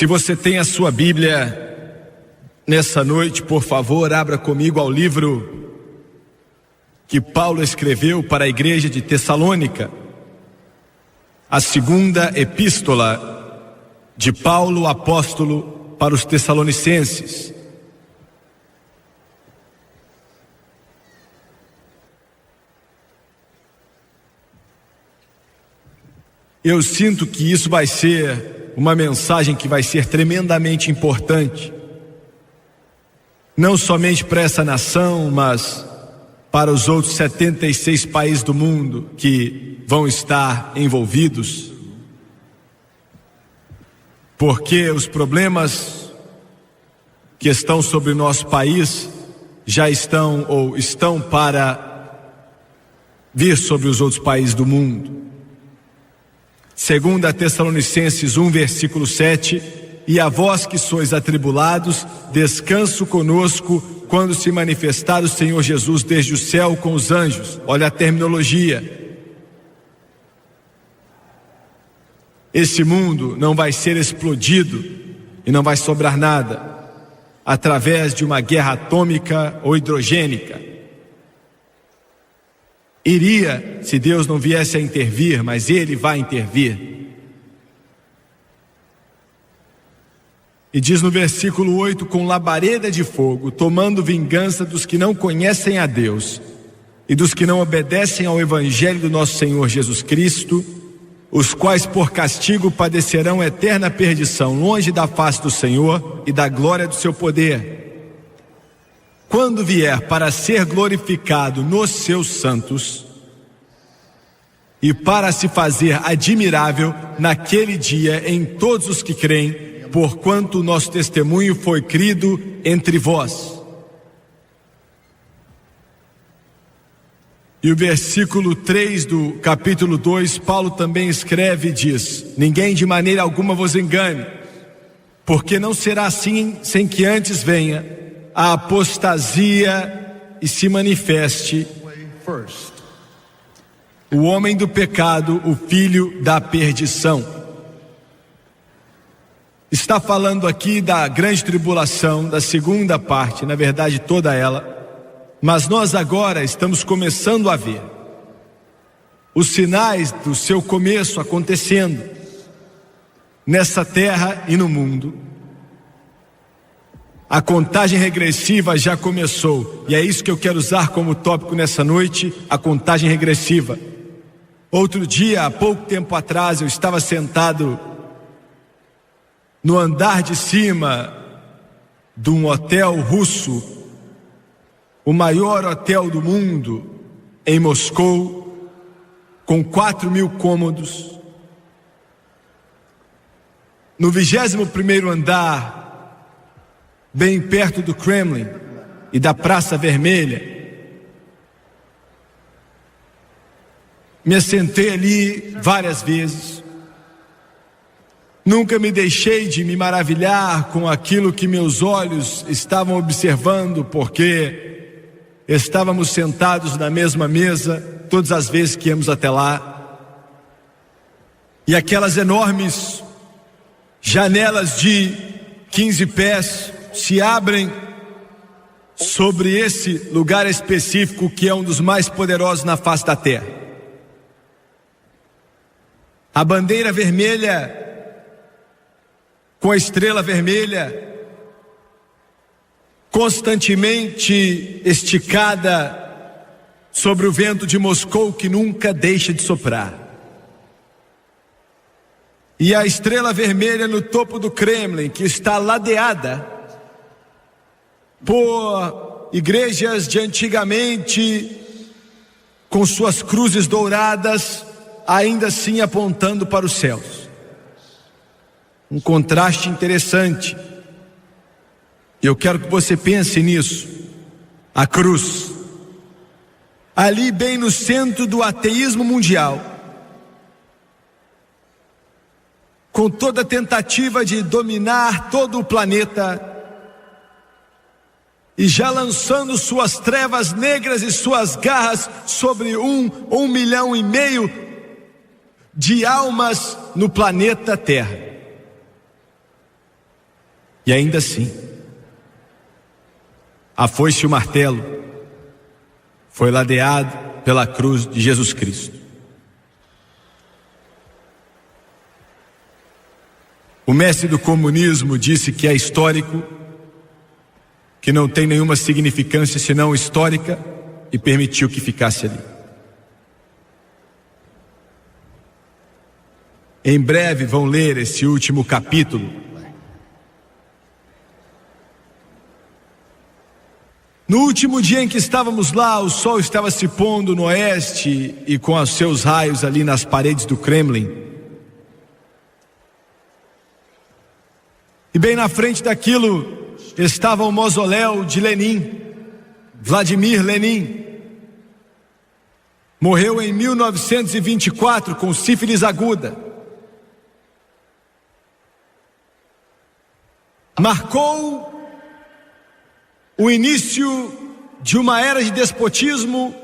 Se você tem a sua Bíblia nessa noite, por favor, abra comigo ao livro que Paulo escreveu para a igreja de Tessalônica, a segunda epístola de Paulo, apóstolo, para os Tessalonicenses. Eu sinto que isso vai ser uma mensagem que vai ser tremendamente importante, não somente para essa nação, mas para os outros 76 países do mundo que vão estar envolvidos, porque os problemas que estão sobre o nosso país já estão ou estão para vir sobre os outros países do mundo. Segunda Tessalonicenses 1, versículo 7, e a vós que sois atribulados, descanso conosco quando se manifestar o Senhor Jesus desde o céu com os anjos. Olha a terminologia. Esse mundo não vai ser explodido e não vai sobrar nada através de uma guerra atômica ou hidrogênica. Iria, se Deus não viesse a intervir, mas Ele vai intervir. E diz no versículo 8, com labareda de fogo, tomando vingança dos que não conhecem a Deus e dos que não obedecem ao Evangelho do nosso Senhor Jesus Cristo, os quais por castigo padecerão eterna perdição, longe da face do Senhor e da glória do seu poder, quando vier para ser glorificado nos seus santos e para se fazer admirável naquele dia em todos os que creem, porquanto o nosso testemunho foi crido entre vós. E o versículo 3 do capítulo 2, Paulo também escreve e diz: ninguém de maneira alguma vos engane, porque não será assim sem que antes venha a apostasia e se manifeste o homem do pecado, o filho da perdição. Está falando aqui da grande tribulação, da segunda parte, na verdade toda ela, mas nós agora estamos começando a ver os sinais do seu começo acontecendo nessa terra e no mundo. A contagem regressiva já começou, e é isso que eu quero usar como tópico nessa noite, a contagem regressiva. Outro dia, há pouco tempo atrás, eu estava sentado no andar de cima de um hotel russo, o maior hotel do mundo, em Moscou, com 4.000 cômodos. No 21º andar, bem perto do Kremlin e da Praça Vermelha, me assentei ali várias vezes. Nunca me deixei de me maravilhar com aquilo que meus olhos estavam observando, porque estávamos sentados na mesma mesa todas as vezes que íamos até lá, e aquelas enormes janelas de 15 pés se abrem sobre esse lugar específico que é um dos mais poderosos na face da terra. A bandeira vermelha com a estrela vermelha constantemente esticada sobre o vento de Moscou, que nunca deixa de soprar. E a estrela vermelha no topo do Kremlin, que está ladeada por igrejas de antigamente, com suas cruzes douradas, ainda assim apontando para os céus. Um contraste interessante. Eu quero que você pense nisso. A cruz, ali bem no centro do ateísmo mundial, com toda a tentativa de dominar todo o planeta, e já lançando suas trevas negras e suas garras sobre 1,5 milhão de almas no planeta Terra. E ainda assim, a foice e o martelo foi ladeado pela cruz de Jesus Cristo. O mestre do comunismo disse que é histórico, que não tem nenhuma significância senão histórica, e permitiu que ficasse ali. Em breve vão ler esse último capítulo. No último dia em que estávamos lá, o sol estava se pondo no oeste e com os seus raios ali nas paredes do Kremlin. E bem na frente daquilo estava o mausoléu de Lenin, Vladimir Lenin. Morreu em 1924 com sífilis aguda. Marcou o início de uma era de despotismo,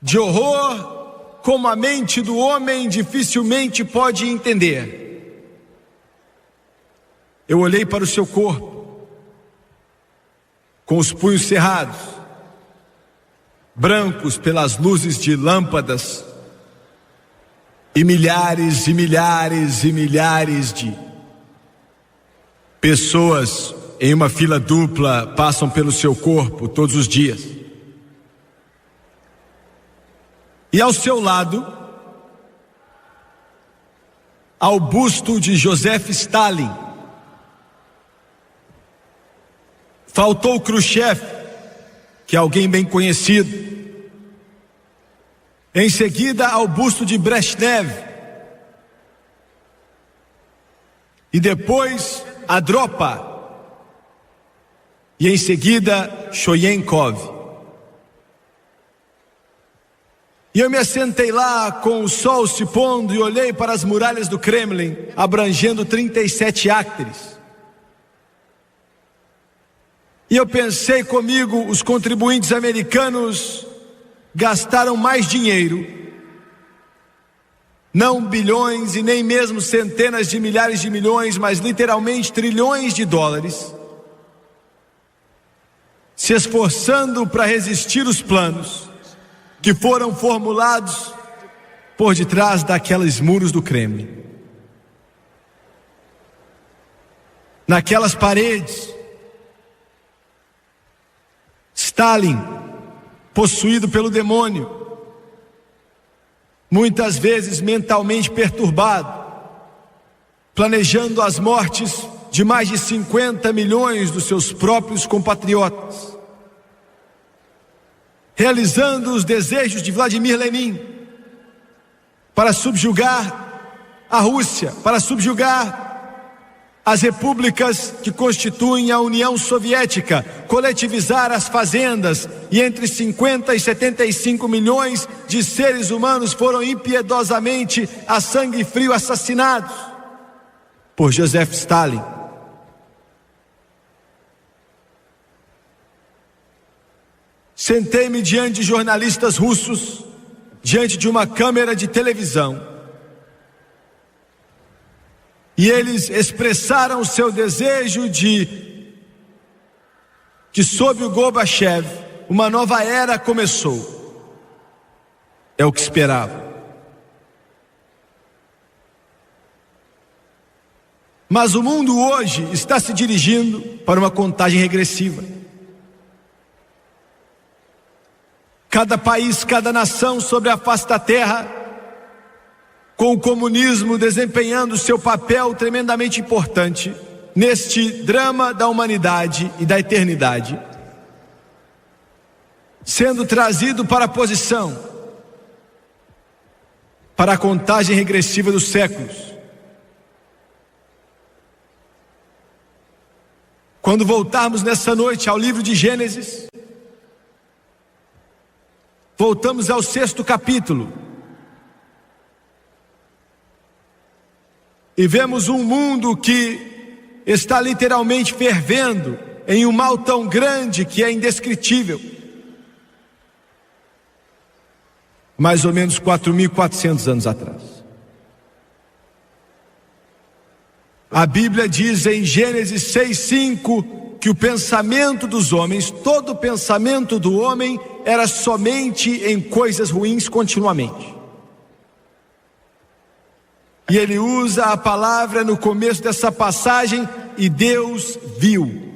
de horror, como a mente do homem dificilmente pode entender. Eu olhei para o seu corpo, com os punhos cerrados, brancos pelas luzes de lâmpadas, e milhares e milhares e milhares de pessoas em uma fila dupla passam pelo seu corpo todos os dias. E ao seu lado, há o busto de Joseph Stalin. Faltou Khrushchev, que é alguém bem conhecido. Em seguida, ao busto de Brezhnev. E depois, Andropov. E em seguida, Shoyenkov. E eu me assentei lá com o sol se pondo e olhei para as muralhas do Kremlin, abrangendo 37 acres. E eu pensei comigo, os contribuintes americanos gastaram mais dinheiro, não bilhões e nem mesmo centenas de milhares de milhões, mas literalmente trilhões de dólares, se esforçando para resistir os planos que foram formulados por detrás daqueles muros do Kremlin. Naquelas paredes, Stalin, possuído pelo demônio, muitas vezes mentalmente perturbado, planejando as mortes de mais de 50 milhões dos seus próprios compatriotas, realizando os desejos de Vladimir Lenin para subjugar a Rússia, para subjugar as repúblicas que constituem a União Soviética, coletivizar as fazendas, e entre 50 e 75 milhões de seres humanos foram impiedosamente a sangue frio assassinados por Joseph Stalin. Sentei-me diante de jornalistas russos, diante de uma câmera de televisão, e eles expressaram o seu desejo de que sob o Gorbachev uma nova era começou. É o que esperava. Mas o mundo hoje está se dirigindo para uma contagem regressiva. Cada país, cada nação sobre a face da terra, com o comunismo desempenhando seu papel tremendamente importante neste drama da humanidade e da eternidade, sendo trazido para a posição, para a contagem regressiva dos séculos. Quando voltarmos nessa noite ao livro de Gênesis, voltamos ao 6º capítulo, e vemos um mundo que está literalmente fervendo em um mal tão grande que é indescritível. Mais ou menos 4.400 anos atrás. A Bíblia diz em Gênesis 6:5 que o pensamento dos homens, todo o pensamento do homem era somente em coisas ruins continuamente. E ele usa a palavra no começo dessa passagem, e Deus viu.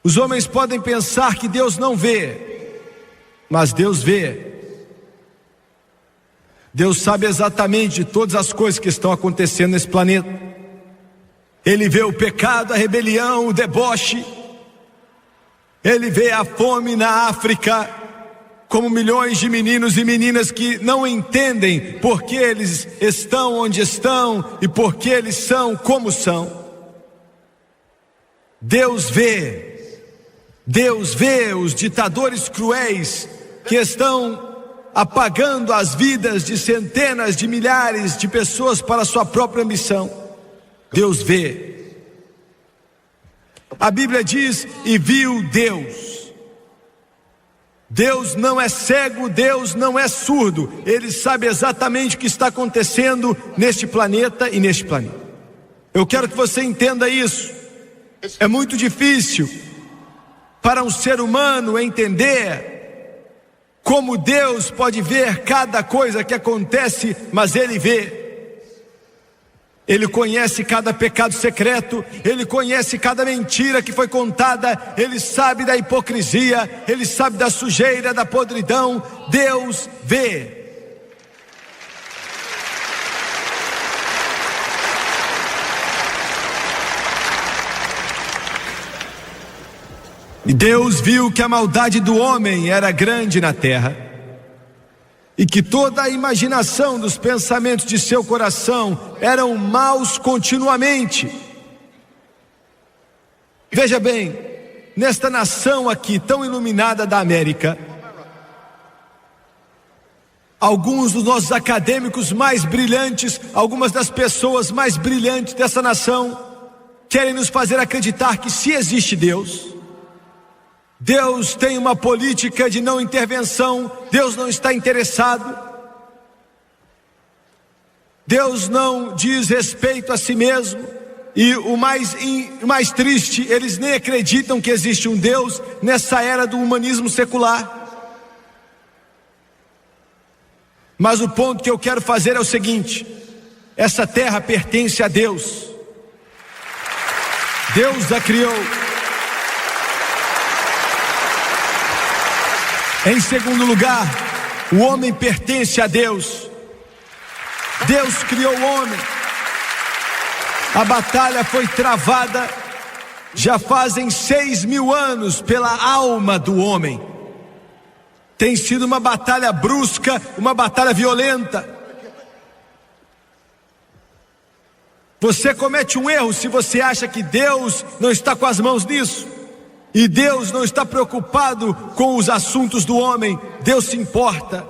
Os homens podem pensar que Deus não vê, mas Deus vê. Deus sabe exatamente de todas as coisas que estão acontecendo nesse planeta. Ele vê o pecado, a rebelião, o deboche. Ele vê a fome na África, como milhões de meninos e meninas que não entendem por que eles estão onde estão e por que eles são como são. Deus vê os ditadores cruéis que estão apagando as vidas de centenas de milhares de pessoas para a sua própria ambição. Deus vê. A Bíblia diz: e viu Deus. Deus não é cego, Deus não é surdo. Ele sabe exatamente o que está acontecendo neste planeta e neste planeta. Eu quero que você entenda isso. É muito difícil para um ser humano entender como Deus pode ver cada coisa que acontece, mas Ele vê. Ele conhece cada pecado secreto, Ele conhece cada mentira que foi contada, Ele sabe da hipocrisia, Ele sabe da sujeira, da podridão. Deus vê. E Deus viu que a maldade do homem era grande na terra, e que toda a imaginação dos pensamentos de seu coração eram maus continuamente. Veja bem, nesta nação aqui tão iluminada da América, alguns dos nossos acadêmicos mais brilhantes, algumas das pessoas mais brilhantes dessa nação, querem nos fazer acreditar que se existe Deus, Deus tem uma política de não intervenção, Deus não está interessado, Deus não diz respeito a si mesmo, e o mais triste, eles nem acreditam que existe um Deus nessa era do humanismo secular. Mas o ponto que eu quero fazer é o seguinte: essa terra pertence a Deus, Deus a criou. Em segundo lugar, o homem pertence a Deus. Deus criou o homem. A batalha foi travada já fazem 6.000 anos pela alma do homem. Tem sido uma batalha brusca, uma batalha violenta. Você comete um erro se você acha que Deus não está com as mãos nisso. E Deus não está preocupado com os assuntos do homem. Deus se importa.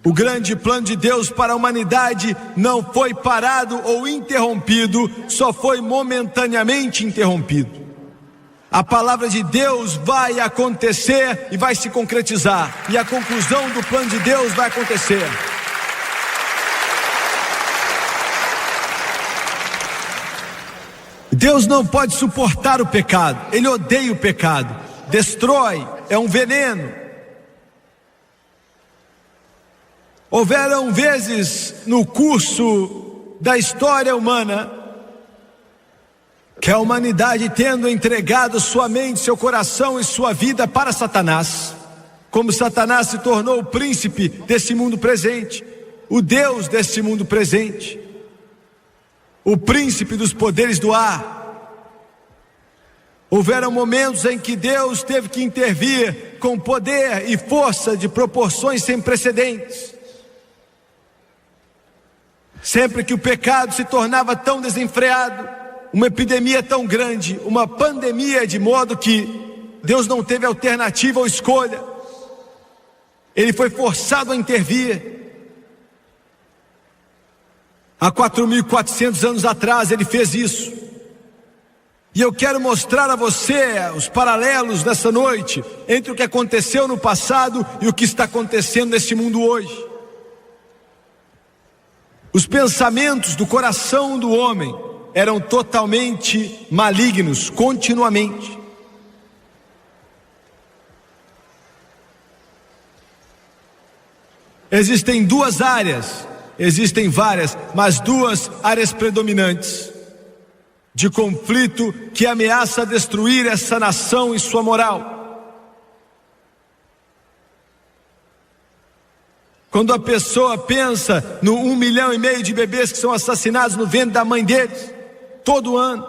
O grande plano de Deus para a humanidade não foi parado ou interrompido, só foi momentaneamente interrompido. A palavra de Deus vai acontecer e vai se concretizar, e a conclusão do plano de Deus vai acontecer. Deus não pode suportar o pecado, Ele odeia o pecado, destrói, é um veneno. Houveram vezes no curso da história humana que a humanidade, tendo entregado sua mente, seu coração e sua vida para Satanás, como Satanás se tornou o príncipe desse mundo presente, o Deus desse mundo presente, o príncipe dos poderes do ar. Houveram momentos em que Deus teve que intervir com poder e força de proporções sem precedentes. Sempre que o pecado se tornava tão desenfreado, uma epidemia tão grande, uma pandemia, de modo que Deus não teve alternativa ou escolha, Ele foi forçado a intervir. Há 4.400 anos atrás Ele fez isso. E eu quero mostrar a você os paralelos nessa noite entre o que aconteceu no passado e o que está acontecendo neste mundo hoje. Os pensamentos do coração do homem eram totalmente malignos, continuamente. Existem duas áreas, existem várias, mas duas áreas predominantes de conflito que ameaça destruir essa nação e sua moral. Quando a pessoa pensa no 1,5 milhão de bebês que são assassinados no ventre da mãe deles, todo ano,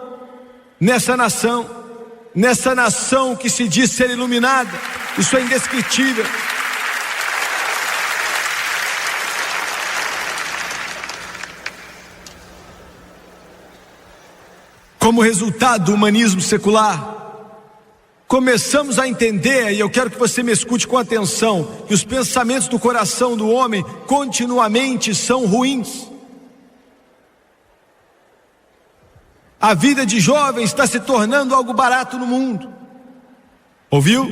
nessa nação que se diz ser iluminada, isso é indescritível. Como resultado do humanismo secular, começamos a entender, e eu quero que você me escute com atenção, que os pensamentos do coração do homem continuamente são ruins. A vida de jovem está se tornando algo barato no mundo. Ouviu?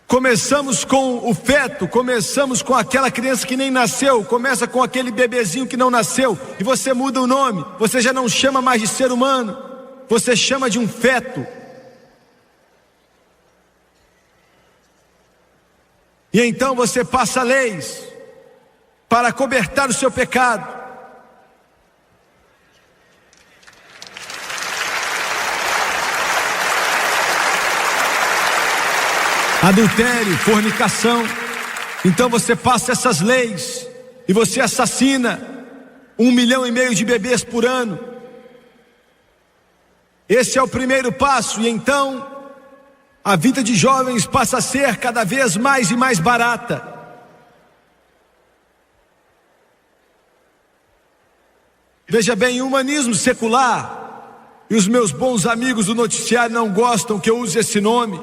Começamos com o feto, começamos com aquela criança que nem nasceu, começa com aquele bebezinho que não nasceu, e você muda o nome, você já não chama mais de ser humano, você chama de um feto. E então você passa leis para acobertar o seu pecado. Adultério, fornicação. Então você passa essas leis e você assassina 1,5 milhão de bebês por ano. Esse é o primeiro passo, e então a vida de jovens passa a ser cada vez mais e mais barata. Veja bem, o humanismo secular, e os meus bons amigos do noticiário não gostam que eu use esse nome,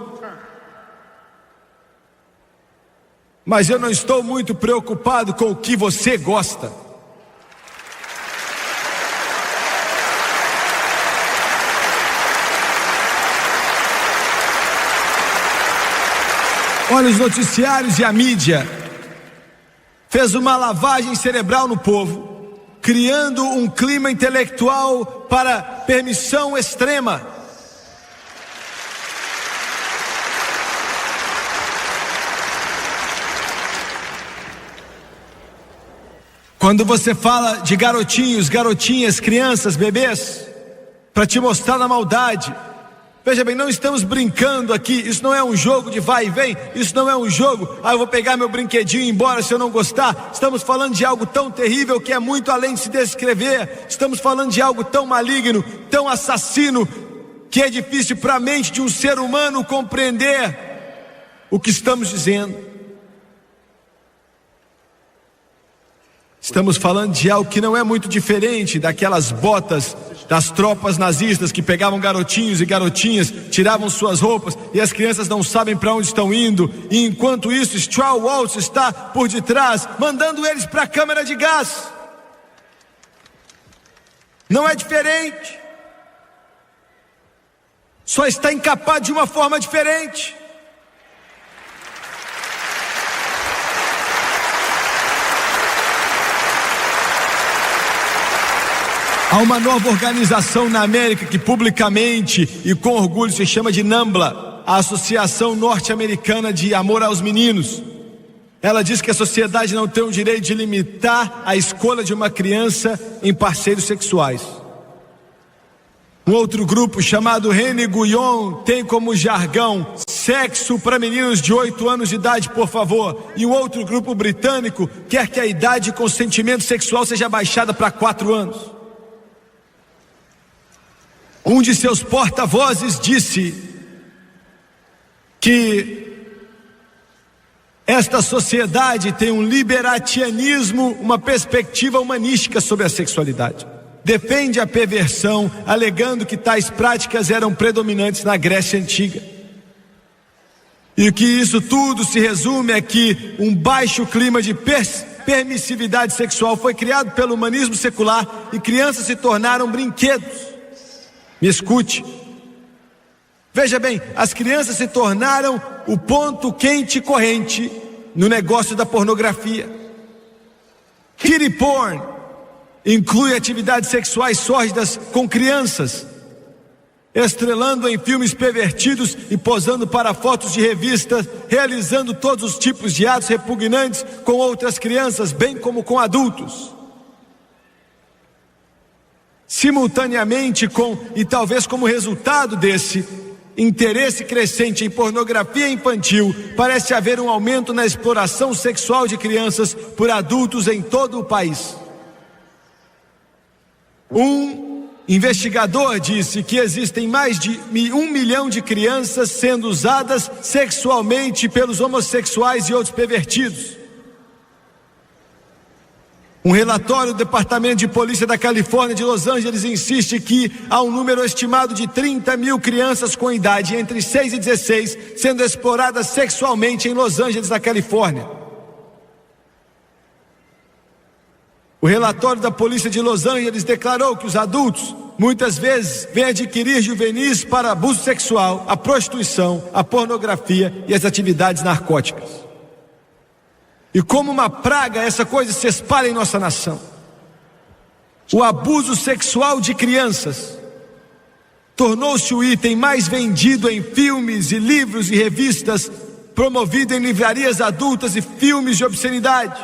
mas eu não estou muito preocupado com o que você gosta. Olha, os noticiários e a mídia fez uma lavagem cerebral no povo, criando um clima intelectual para permissão extrema. Quando você fala de garotinhos, garotinhas, crianças, bebês, para te mostrar na maldade, veja bem, não estamos brincando aqui, isso não é um jogo de vai e vem, isso não é um jogo, eu vou pegar meu brinquedinho e ir embora se eu não gostar. Estamos falando de algo tão terrível que é muito além de se descrever. Estamos falando de algo tão maligno, tão assassino, que é difícil para a mente de um ser humano compreender o que estamos dizendo. Estamos falando de algo que não é muito diferente daquelas botas das tropas nazistas que pegavam garotinhos e garotinhas, tiravam suas roupas e as crianças não sabem para onde estão indo, e enquanto isso Straw Waltz está por detrás, mandando eles para a câmara de gás. Não é diferente, só está encapado de uma forma diferente. Há uma nova organização na América que publicamente e com orgulho se chama de NAMBLA, a Associação Norte-Americana de Amor aos Meninos. Ela diz que a sociedade não tem o direito de limitar a escolha de uma criança em parceiros sexuais. Um outro grupo chamado René Guyon tem como jargão: sexo para meninos de 8 anos de idade, por favor. E um outro grupo britânico quer que a idade de consentimento sexual seja baixada para 4 anos. Um de seus porta-vozes disse que esta sociedade tem um liberatianismo, uma perspectiva humanística sobre a sexualidade. Defende a perversão, alegando que tais práticas eram predominantes na Grécia Antiga. E que isso tudo se resume é que um baixo clima de permissividade sexual foi criado pelo humanismo secular e crianças se tornaram brinquedos. Me escute. Veja bem, as crianças se tornaram o ponto quente corrente no negócio da pornografia. Kiddie porn inclui atividades sexuais sórdidas com crianças, estrelando em filmes pervertidos e posando para fotos de revistas, realizando todos os tipos de atos repugnantes com outras crianças, bem como com adultos. Simultaneamente e talvez como resultado desse interesse crescente em pornografia infantil, parece haver um aumento na exploração sexual de crianças por adultos em todo o país. Um investigador disse que existem mais de 1 milhão de crianças sendo usadas sexualmente pelos homossexuais e outros pervertidos. Um relatório do Departamento de Polícia da Califórnia de Los Angeles insiste que há um número estimado de 30 mil crianças com idade entre 6 e 16 sendo exploradas sexualmente em Los Angeles, na Califórnia. O relatório da Polícia de Los Angeles declarou que os adultos muitas vezes vêm adquirir juvenis para abuso sexual, a prostituição, a pornografia e as atividades narcóticas. E como uma praga, essa coisa se espalha em nossa nação. O abuso sexual de crianças tornou-se o item mais vendido em filmes e livros e revistas, promovido em livrarias adultas e filmes de obscenidade.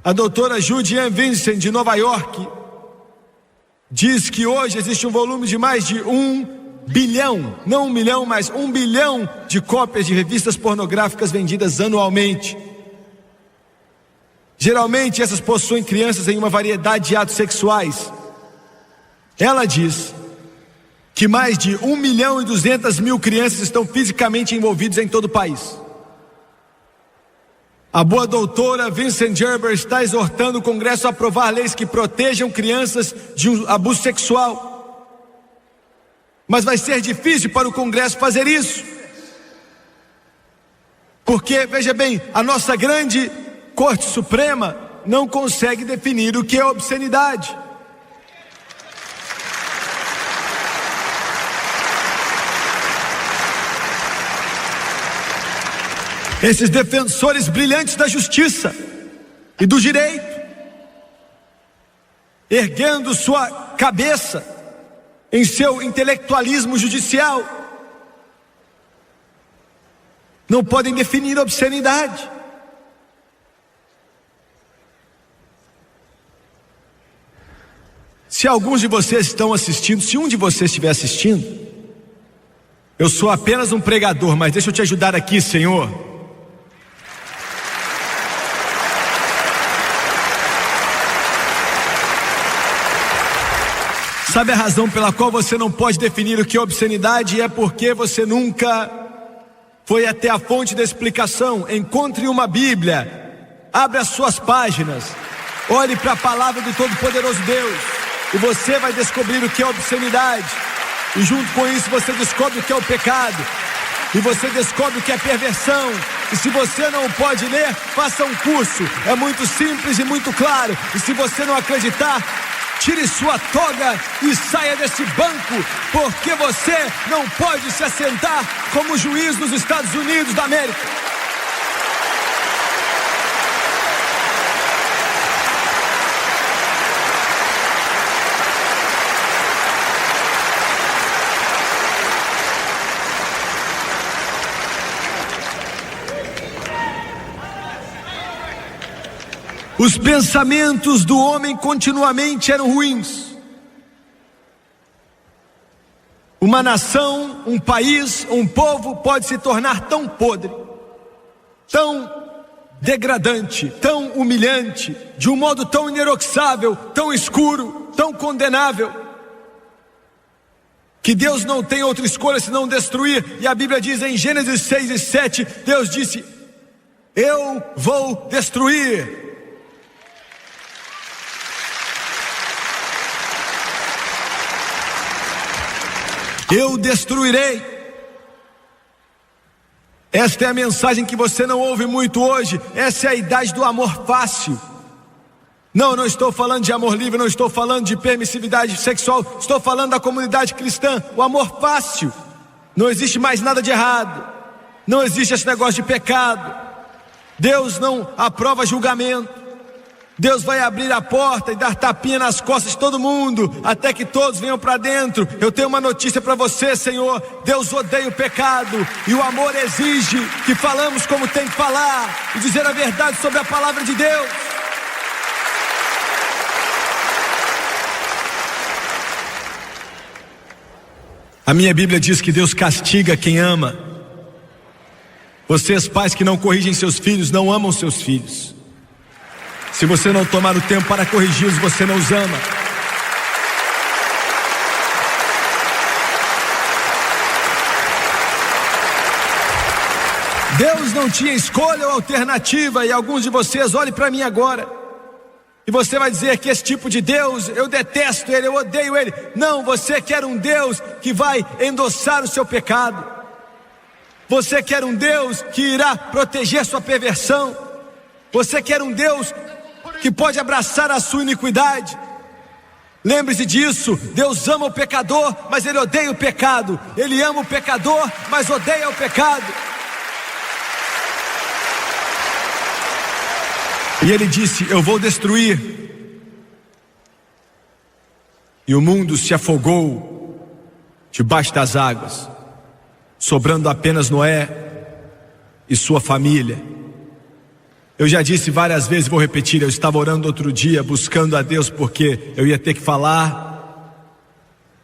A doutora Judy Vincent, de Nova York, diz que hoje existe um volume de mais de 1 bilhão, não 1 milhão, mas 1 bilhão de cópias de revistas pornográficas vendidas anualmente. Geralmente essas possuem crianças em uma variedade de atos sexuais. Ela diz que mais de 1 milhão e 200 mil crianças estão fisicamente envolvidas em todo o país. A boa doutora Vincent Gerber está exortando o Congresso a aprovar leis que protejam crianças de um abuso sexual. Mas vai ser difícil para o Congresso fazer isso. Porque, veja bem, a nossa grande Corte Suprema não consegue definir o que é obscenidade. Esses defensores brilhantes da justiça e do direito, erguendo sua cabeça em seu intelectualismo judicial, não podem definir obscenidade. Se alguns de vocês estão assistindo, se um de vocês estiver assistindo, eu sou apenas um pregador, mas deixa eu te ajudar aqui, Senhor. Sabe a razão pela qual você não pode definir o que é obscenidade? É porque você nunca foi até a fonte da explicação. Encontre uma Bíblia, abra as suas páginas, olhe para a palavra do Todo-Poderoso Deus, e você vai descobrir o que é obscenidade. E junto com isso você descobre o que é o pecado, e você descobre o que é perversão. E se você não pode ler, faça um curso, é muito simples e muito claro. E se você não acreditar, tire sua toga e saia desse banco, porque você não pode se assentar como juiz nos Estados Unidos da América. Os pensamentos do homem continuamente eram ruins. Uma nação, um país, um povo pode se tornar tão podre, tão degradante, tão humilhante, de um modo tão ineroxável, tão escuro, tão condenável, que Deus não tem outra escolha senão destruir. E a Bíblia diz em Gênesis 6 e 7, Deus disse: eu vou destruir. Eu destruirei. Esta é a mensagem que você não ouve muito hoje. Essa é a idade do amor fácil. Não, não estou falando de amor livre, não estou falando de permissividade sexual. Estou falando da comunidade cristã. O amor fácil. Não existe mais nada de errado. Não existe esse negócio de pecado. Deus não aprova julgamento. Deus vai abrir a porta e dar tapinha nas costas de todo mundo, até que todos venham para dentro. Eu tenho uma notícia para você, Senhor. Deus odeia o pecado, e o amor exige que falamos como tem que falar e dizer a verdade sobre a palavra de Deus. A minha Bíblia diz que Deus castiga quem ama. Vocês, pais que não corrigem seus filhos, não amam seus filhos. Se você não tomar o tempo para corrigi-los, você não os ama. Deus não tinha escolha ou alternativa, e alguns de vocês olhem para mim agora, e você vai dizer que esse tipo de Deus, eu detesto ele, eu odeio ele. Não, você quer um Deus que vai endossar o seu pecado. Você quer um Deus que irá proteger sua perversão. Você quer um Deus que pode abraçar a sua iniquidade. Lembre-se disso. Deus ama o pecador, mas Ele odeia o pecado. Ele ama o pecador, mas odeia o pecado. E Ele disse: eu vou destruir. E o mundo se afogou debaixo das águas, sobrando apenas Noé e sua família. Eu já disse várias vezes, vou repetir, eu estava orando outro dia, buscando a Deus, porque eu ia ter que falar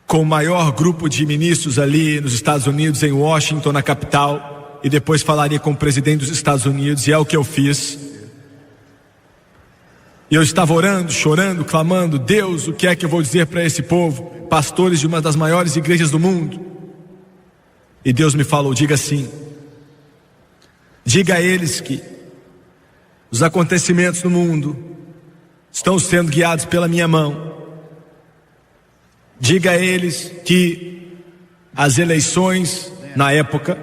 com o maior grupo de ministros ali nos Estados Unidos, em Washington, na capital, e depois falaria com o presidente dos Estados Unidos, e é o que eu fiz. E eu estava orando, chorando, clamando: Deus, o que é que eu vou dizer para esse povo, pastores de uma das maiores igrejas do mundo? E Deus me falou: diga assim, diga a eles que os acontecimentos no mundo estão sendo guiados pela minha mão. Diga a eles que as eleições na época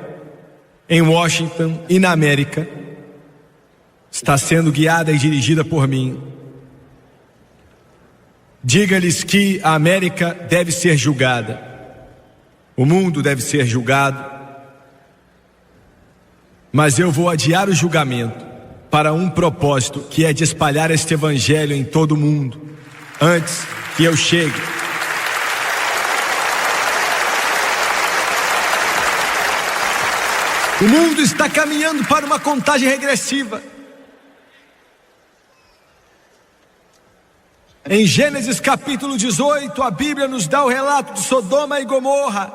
em Washington e na América está sendo guiada e dirigida por mim. Diga-lhes que a América deve ser julgada, o mundo deve ser julgado, mas eu vou adiar o julgamento para um propósito, que é de espalhar este evangelho em todo o mundo, antes que eu chegue. O mundo está caminhando para uma contagem regressiva. Em Gênesis capítulo 18, a Bíblia nos dá o relato de Sodoma e Gomorra.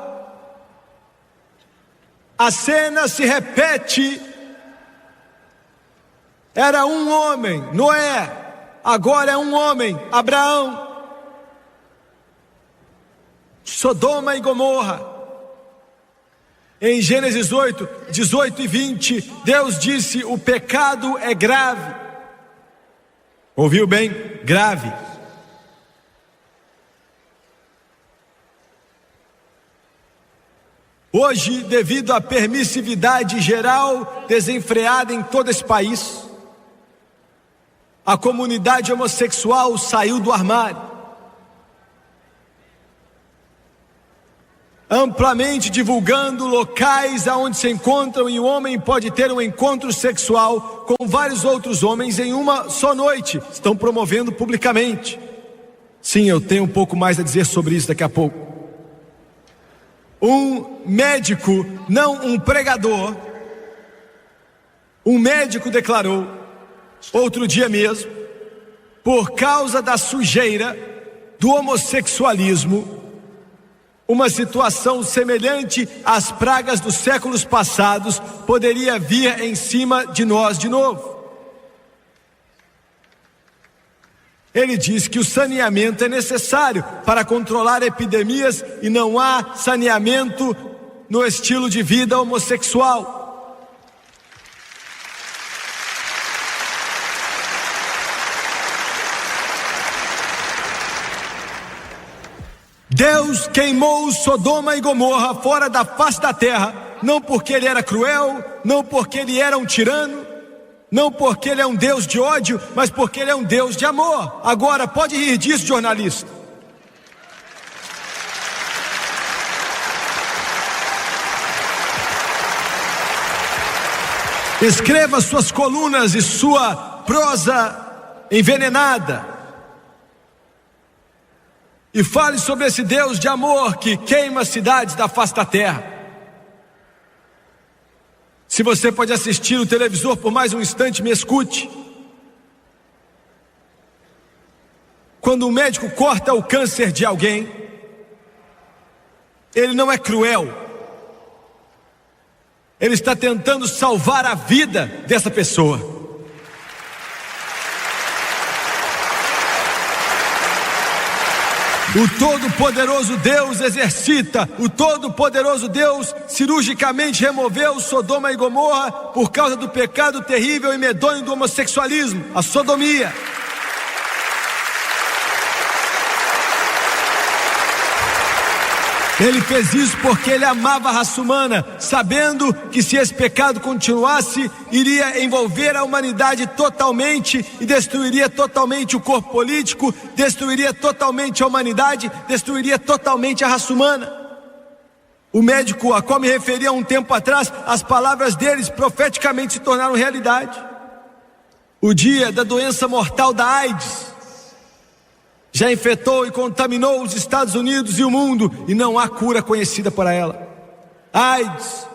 A cena se repete. Era um homem, Noé, agora é um homem, Abraão. Sodoma e Gomorra. Em Gênesis 8, 18 e 20, Deus disse: o pecado é grave. Ouviu bem? Grave. Hoje, devido à permissividade geral desenfreada em todo esse país, a comunidade homossexual saiu do armário, amplamente divulgando locais aonde se encontram, e o homem pode ter um encontro sexual com vários outros homens em uma só noite. Estão promovendo publicamente. Sim, eu tenho um pouco mais a dizer sobre isso daqui a pouco. Um médico, não um pregador, um médico declarou outro dia mesmo, por causa da sujeira do homossexualismo, uma situação semelhante às pragas dos séculos passados poderia vir em cima de nós de novo. Ele diz que o saneamento é necessário para controlar epidemias, e não há saneamento no estilo de vida homossexual. Deus queimou Sodoma e Gomorra fora da face da terra, não porque ele era cruel, não porque ele era um tirano, não porque ele é um Deus de ódio, mas porque ele é um Deus de amor. Agora, pode rir disso, jornalista. Escreva suas colunas e sua prosa envenenada. E fale sobre esse Deus de amor que queima as cidades da face da terra. Se você pode assistir o televisor por mais um instante, me escute. Quando um médico corta o câncer de alguém, ele não é cruel. Ele está tentando salvar a vida dessa pessoa. O Todo-Poderoso Deus exercita, o Todo-Poderoso Deus cirurgicamente removeu Sodoma e Gomorra por causa do pecado terrível e medonho do homossexualismo, a sodomia. Ele fez isso porque ele amava a raça humana, sabendo que se esse pecado continuasse, iria envolver a humanidade totalmente e destruiria totalmente o corpo político, destruiria totalmente a humanidade, destruiria totalmente a raça humana. O médico a qual me referi há um tempo atrás, as palavras deles profeticamente se tornaram realidade. O dia da doença mortal da AIDS já infectou e contaminou os Estados Unidos e o mundo, e não há cura conhecida para ela. AIDS,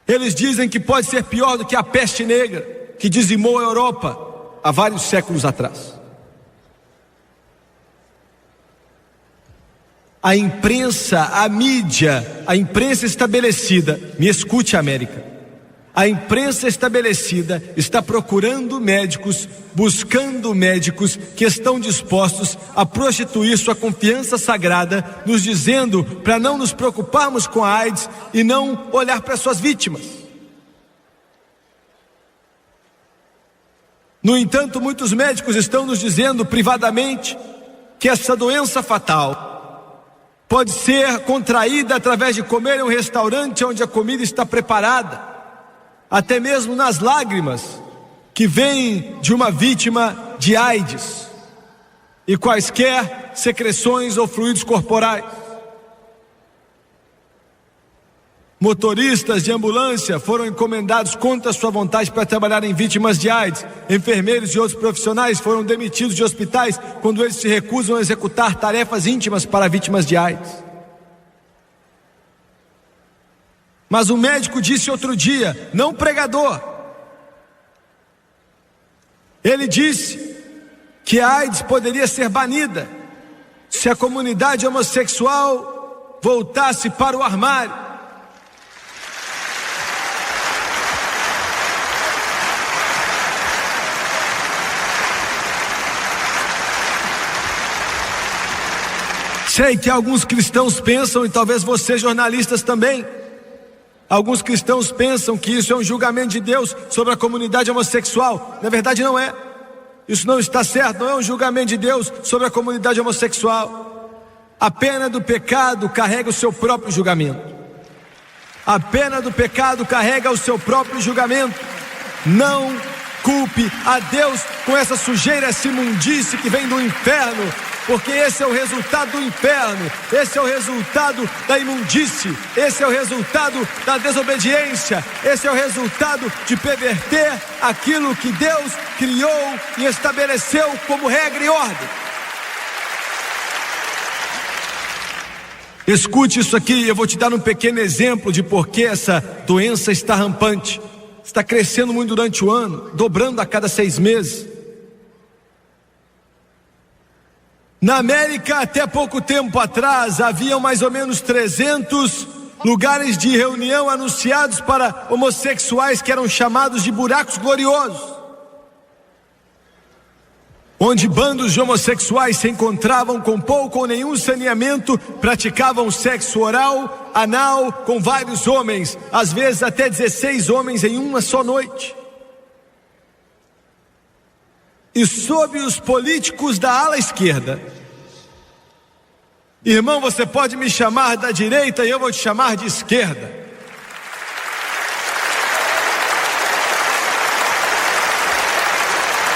eles dizem que pode ser pior do que a peste negra, que dizimou a Europa há vários séculos atrás. A imprensa, a mídia, a imprensa estabelecida, me escute, América, a imprensa estabelecida está procurando médicos, buscando médicos que estão dispostos a prostituir sua confiança sagrada, nos dizendo para não nos preocuparmos com a AIDS e não olhar para suas vítimas. No entanto, muitos médicos estão nos dizendo privadamente que essa doença fatal pode ser contraída através de comer em um restaurante onde a comida está preparada, até mesmo nas lágrimas que vêm de uma vítima de AIDS e quaisquer secreções ou fluidos corporais. Motoristas de ambulância foram encomendados contra sua vontade para trabalhar em vítimas de AIDS. Enfermeiros e outros profissionais foram demitidos de hospitais quando eles se recusam a executar tarefas íntimas para vítimas de AIDS. Mas o médico disse outro dia, não o pregador, ele disse que a AIDS poderia ser banida se a comunidade homossexual voltasse para o armário. Sei que alguns cristãos pensam, e talvez vocês jornalistas também, alguns cristãos pensam que isso é um julgamento de Deus sobre a comunidade homossexual. Na verdade não é. Isso não está certo, não é um julgamento de Deus sobre a comunidade homossexual. A pena do pecado carrega o seu próprio julgamento. A pena do pecado carrega o seu próprio julgamento. Não culpe a Deus com essa sujeira, essa imundície que vem do inferno, porque esse é o resultado do inferno, esse é o resultado da imundície, esse é o resultado da desobediência, esse é o resultado de perverter aquilo que Deus criou e estabeleceu como regra e ordem. Escute isso aqui, eu vou te dar um pequeno exemplo de por que essa doença está rampante. Está crescendo muito durante o ano, dobrando a cada 6 meses. Na América, até pouco tempo atrás, haviam mais ou menos 300 lugares de reunião anunciados para homossexuais que eram chamados de buracos gloriosos, onde bandos de homossexuais se encontravam com pouco ou nenhum saneamento, praticavam sexo oral, anal com vários homens, às vezes até 16 homens em uma só noite. E sob os políticos da ala esquerda, irmão, você pode me chamar da direita e eu vou te chamar de esquerda.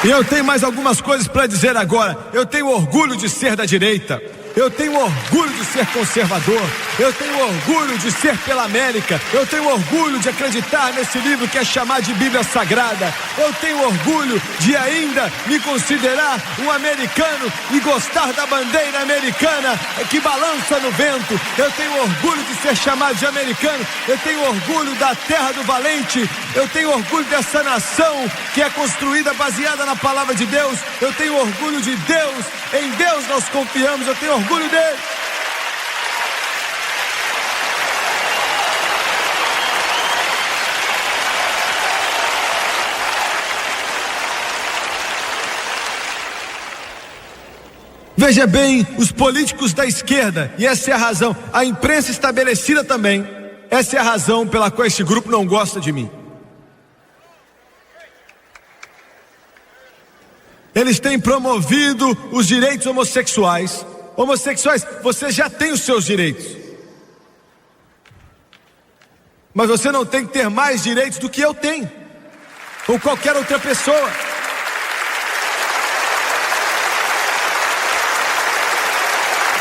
E eu tenho mais algumas coisas para dizer agora. Eu tenho orgulho de ser da direita. Eu tenho orgulho de ser conservador. Eu tenho orgulho de ser pela América. Eu tenho orgulho de acreditar nesse livro que é chamado de Bíblia Sagrada. Eu tenho orgulho de ainda me considerar um americano e gostar da bandeira americana que balança no vento. Eu tenho orgulho de ser chamado de americano. Eu tenho orgulho da terra do valente. Eu tenho orgulho dessa nação que é construída baseada na palavra de Deus. Eu tenho orgulho de Deus. Em Deus nós confiamos. Eu tenho orgulho dele. Veja bem, os políticos da esquerda, e essa é a razão, a imprensa estabelecida também, essa é a razão pela qual esse grupo não gosta de mim. Eles têm promovido os direitos homossexuais. Homossexuais, você já tem os seus direitos. Mas você não tem que ter mais direitos do que eu tenho, ou qualquer outra pessoa.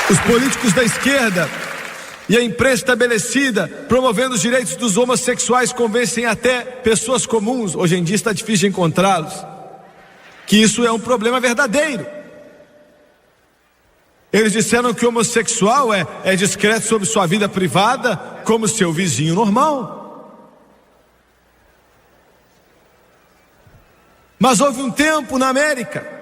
Os políticos da esquerda e a imprensa estabelecida promovendo os direitos dos homossexuais convencem até pessoas comuns, hoje em dia está difícil de encontrá-los, que isso é um problema verdadeiro. Eles disseram que o homossexual é discreto sobre sua vida privada como seu vizinho normal. Mas houve um tempo na América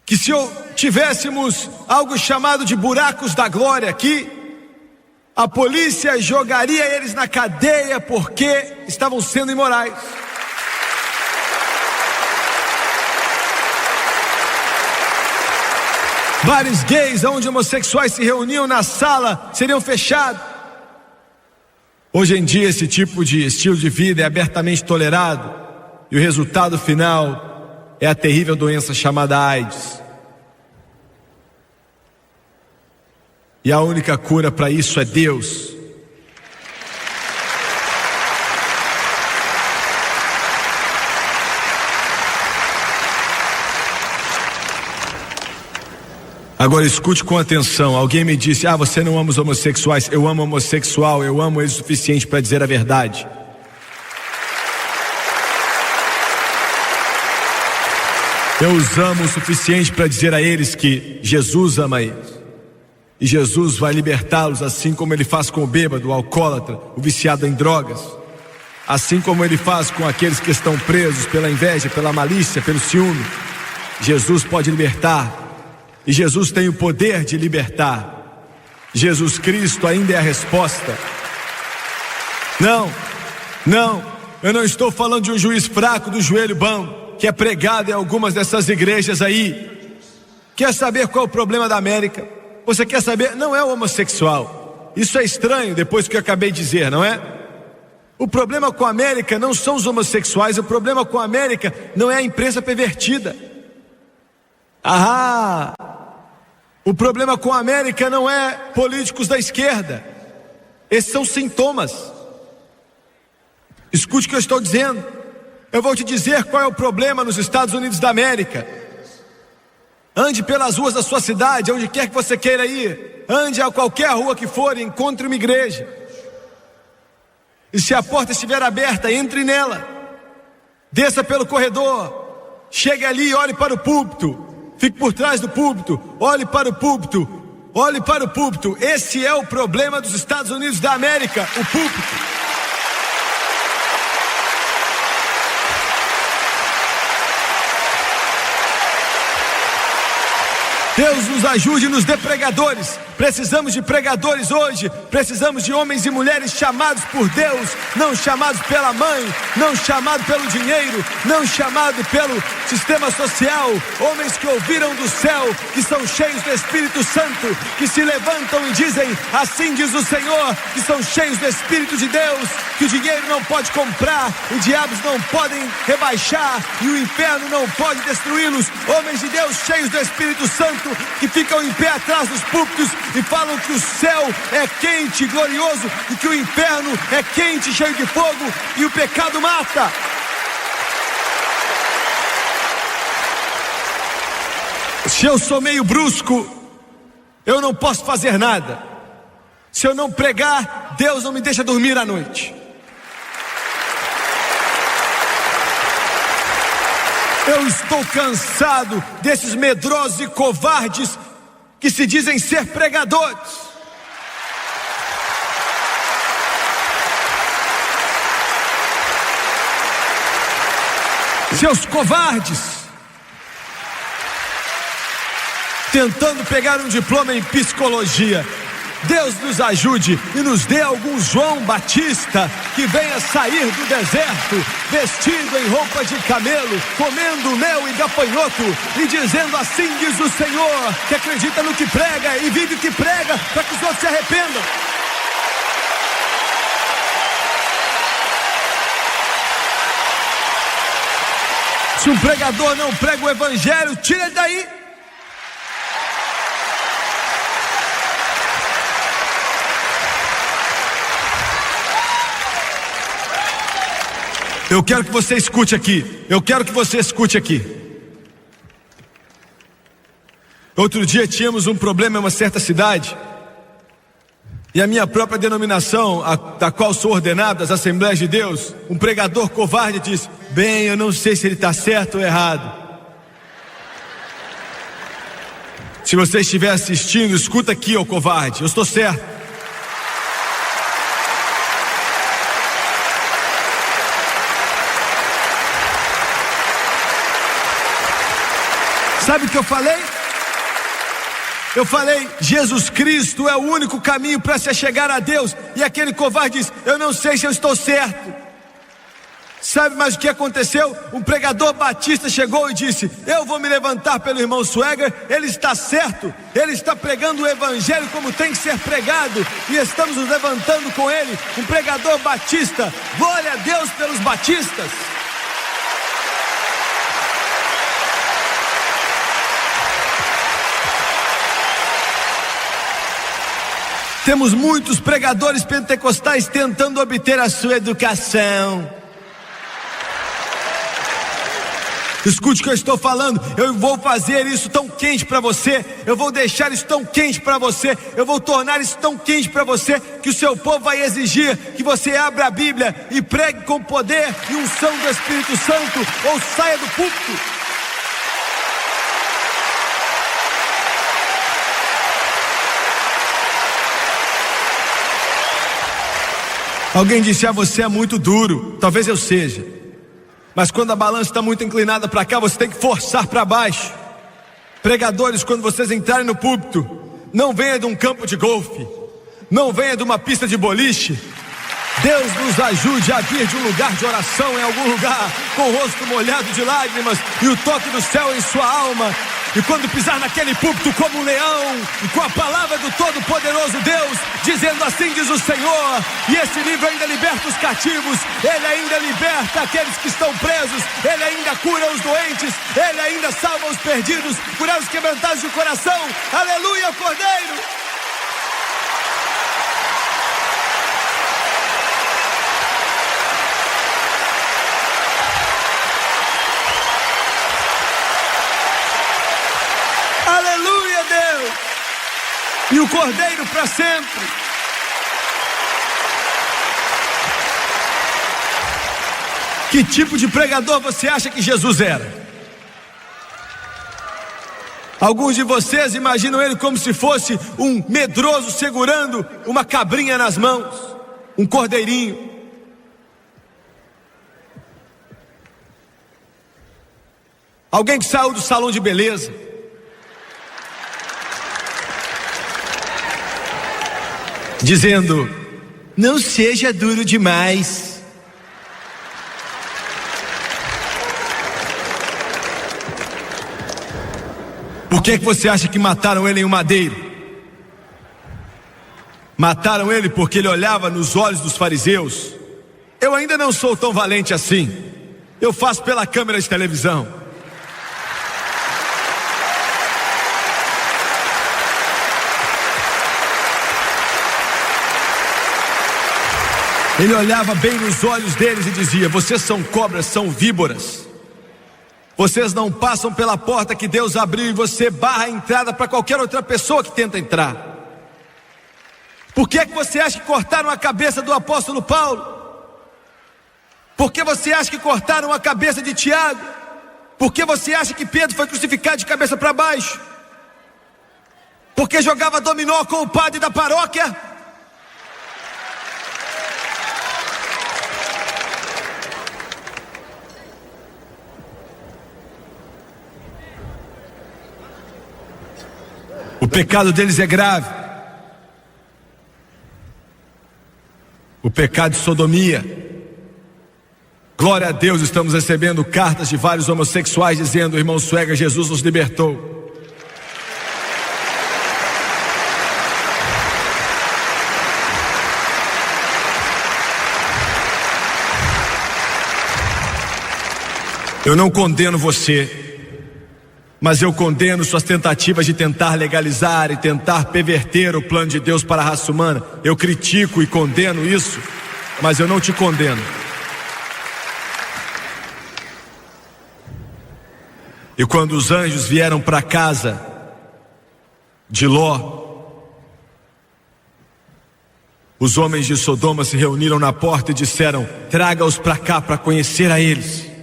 que se tivéssemos algo chamado de buracos da glória aqui, a polícia jogaria eles na cadeia porque estavam sendo imorais. Bares gays onde homossexuais se reuniam na sala seriam fechados. Hoje em dia esse tipo de estilo de vida é abertamente tolerado e o resultado final é a terrível doença chamada AIDS. E a única cura para isso é Deus. Agora escute com atenção. Alguém me disse: você não ama os homossexuais. Eu amo homossexual, eu amo ele o suficiente para dizer a verdade. Eu os amo o suficiente para dizer a eles que Jesus ama eles. E Jesus vai libertá-los, assim como ele faz com o bêbado, o alcoólatra, o viciado em drogas. Assim como ele faz com aqueles que estão presos pela inveja, pela malícia, pelo ciúme. Jesus pode libertar. E Jesus tem o poder de libertar. Jesus Cristo ainda é a resposta. Não, eu não estou falando de um juiz fraco do joelho bom que é pregado em algumas dessas igrejas aí. Quer saber qual é o problema da América? Você quer saber? Não é o homossexual. Isso é estranho depois do que eu acabei de dizer, não é? O problema com a América não são os homossexuais. O problema com a América não é a imprensa pervertida. O problema com a América não é políticos da esquerda. Esses são sintomas. Escute o que eu estou dizendo. Eu vou te dizer qual é o problema nos Estados Unidos da América. Ande pelas ruas da sua cidade, onde quer que você queira ir. Ande a qualquer rua que for e encontre uma igreja. E se a porta estiver aberta, entre nela. Desça pelo corredor. Chegue ali e olhe para o púlpito. Fique por trás do púlpito. Olhe para o púlpito. Olhe para o púlpito. Esse é o problema dos Estados Unidos da América, o púlpito. Deus nos ajude e nos dê pregadores. Precisamos de pregadores hoje. Precisamos de homens e mulheres chamados por Deus, não chamados pela mãe, não chamados pelo dinheiro, não chamados pelo sistema social. Homens que ouviram do céu, que são cheios do Espírito Santo, que se levantam e dizem: assim diz o Senhor, que são cheios do Espírito de Deus, que o dinheiro não pode comprar, os diabos não podem rebaixar e o inferno não pode destruí-los. Homens de Deus cheios do Espírito Santo, que ficam em pé atrás dos púlpitos e falam que o céu é quente, glorioso, e que o inferno é quente, cheio de fogo, e o pecado mata. Se eu sou meio brusco, Eu não posso fazer nada. Se eu não pregar, Deus não me deixa dormir à noite. Eu estou cansado desses medrosos e covardes que se dizem ser pregadores. Seus covardes, tentando pegar um diploma em psicologia. Deus nos ajude e nos dê algum João Batista que venha sair do deserto, vestido em roupa de camelo, comendo mel e gafanhoto, e dizendo: assim diz o Senhor, que acredita no que prega e vive o que prega, para que os outros se arrependam. Se um pregador não prega o evangelho, tira ele daí. Eu quero que você escute aqui. Eu quero que você escute aqui. Outro dia tínhamos um problema em uma certa cidade. E a minha própria denominação, da qual sou ordenado, as Assembleias de Deus, um pregador covarde disse: bem, eu não sei se ele está certo ou errado. Se você estiver assistindo, escuta aqui, ô covarde, eu estou certo. Sabe o que eu falei? Eu falei: Jesus Cristo é o único caminho para se chegar a Deus. E aquele covarde diz: eu não sei se eu estou certo. Sabe mais o que aconteceu? Um pregador batista chegou e disse: eu vou me levantar pelo irmão Swagger, ele está certo, ele está pregando o evangelho como tem que ser pregado, e estamos nos levantando com ele. Um pregador batista, glória a Deus pelos batistas. Temos muitos pregadores pentecostais tentando obter a sua educação. Escute o que eu estou falando. Eu vou fazer isso tão quente para você. Eu vou deixar isso tão quente para você. Eu vou tornar isso tão quente para você que o seu povo vai exigir que você abra a Bíblia e pregue com poder e unção do Espírito Santo, ou saia do púlpito. Alguém disse: você é muito duro. Talvez eu seja, mas quando a balança está muito inclinada para cá, você tem que forçar para baixo. Pregadores, quando vocês entrarem no púlpito, não venha de um campo de golfe, não venha de uma pista de boliche. Deus nos ajude a vir de um lugar de oração, em algum lugar, com o rosto molhado de lágrimas e o toque do céu em sua alma. E quando pisar naquele púlpito como um leão, e com a palavra do Todo-Poderoso Deus, dizendo: assim diz o Senhor, e esse livro ainda liberta os cativos, ele ainda liberta aqueles que estão presos, ele ainda cura os doentes, ele ainda salva os perdidos, cura os quebrantados de coração. Aleluia, Cordeiro! Aleluia, Deus! E o Cordeiro para sempre. Que tipo de pregador você acha que Jesus era? Alguns de vocês imaginam ele como se fosse um medroso segurando uma cabrinha nas mãos, um cordeirinho. Alguém que saiu do salão de beleza, dizendo: não seja duro demais. Por que você acha que mataram ele em um madeiro? Mataram ele porque ele olhava nos olhos dos fariseus. Eu ainda não sou tão valente assim. Eu faço pela câmera de televisão. Ele olhava bem nos olhos deles e dizia: vocês são cobras, são víboras. Vocês não passam pela porta que Deus abriu e você barra a entrada para qualquer outra pessoa que tenta entrar. Por que você acha que cortaram a cabeça do apóstolo Paulo? Por que você acha que cortaram a cabeça de Tiago? Por que você acha que Pedro foi crucificado de cabeça para baixo? Porque jogava dominó com o padre da paróquia? O pecado deles é grave. O pecado de sodomia. Glória a Deus, estamos recebendo cartas de vários homossexuais dizendo: irmão Suega, Jesus nos libertou. Eu não condeno você, mas eu condeno suas tentativas de tentar legalizar e tentar perverter o plano de Deus para a raça humana. Eu critico e condeno isso, mas eu não te condeno. E quando os anjos vieram para a casa de Ló, os homens de Sodoma se reuniram na porta e disseram: traga-os para cá para conhecer a eles.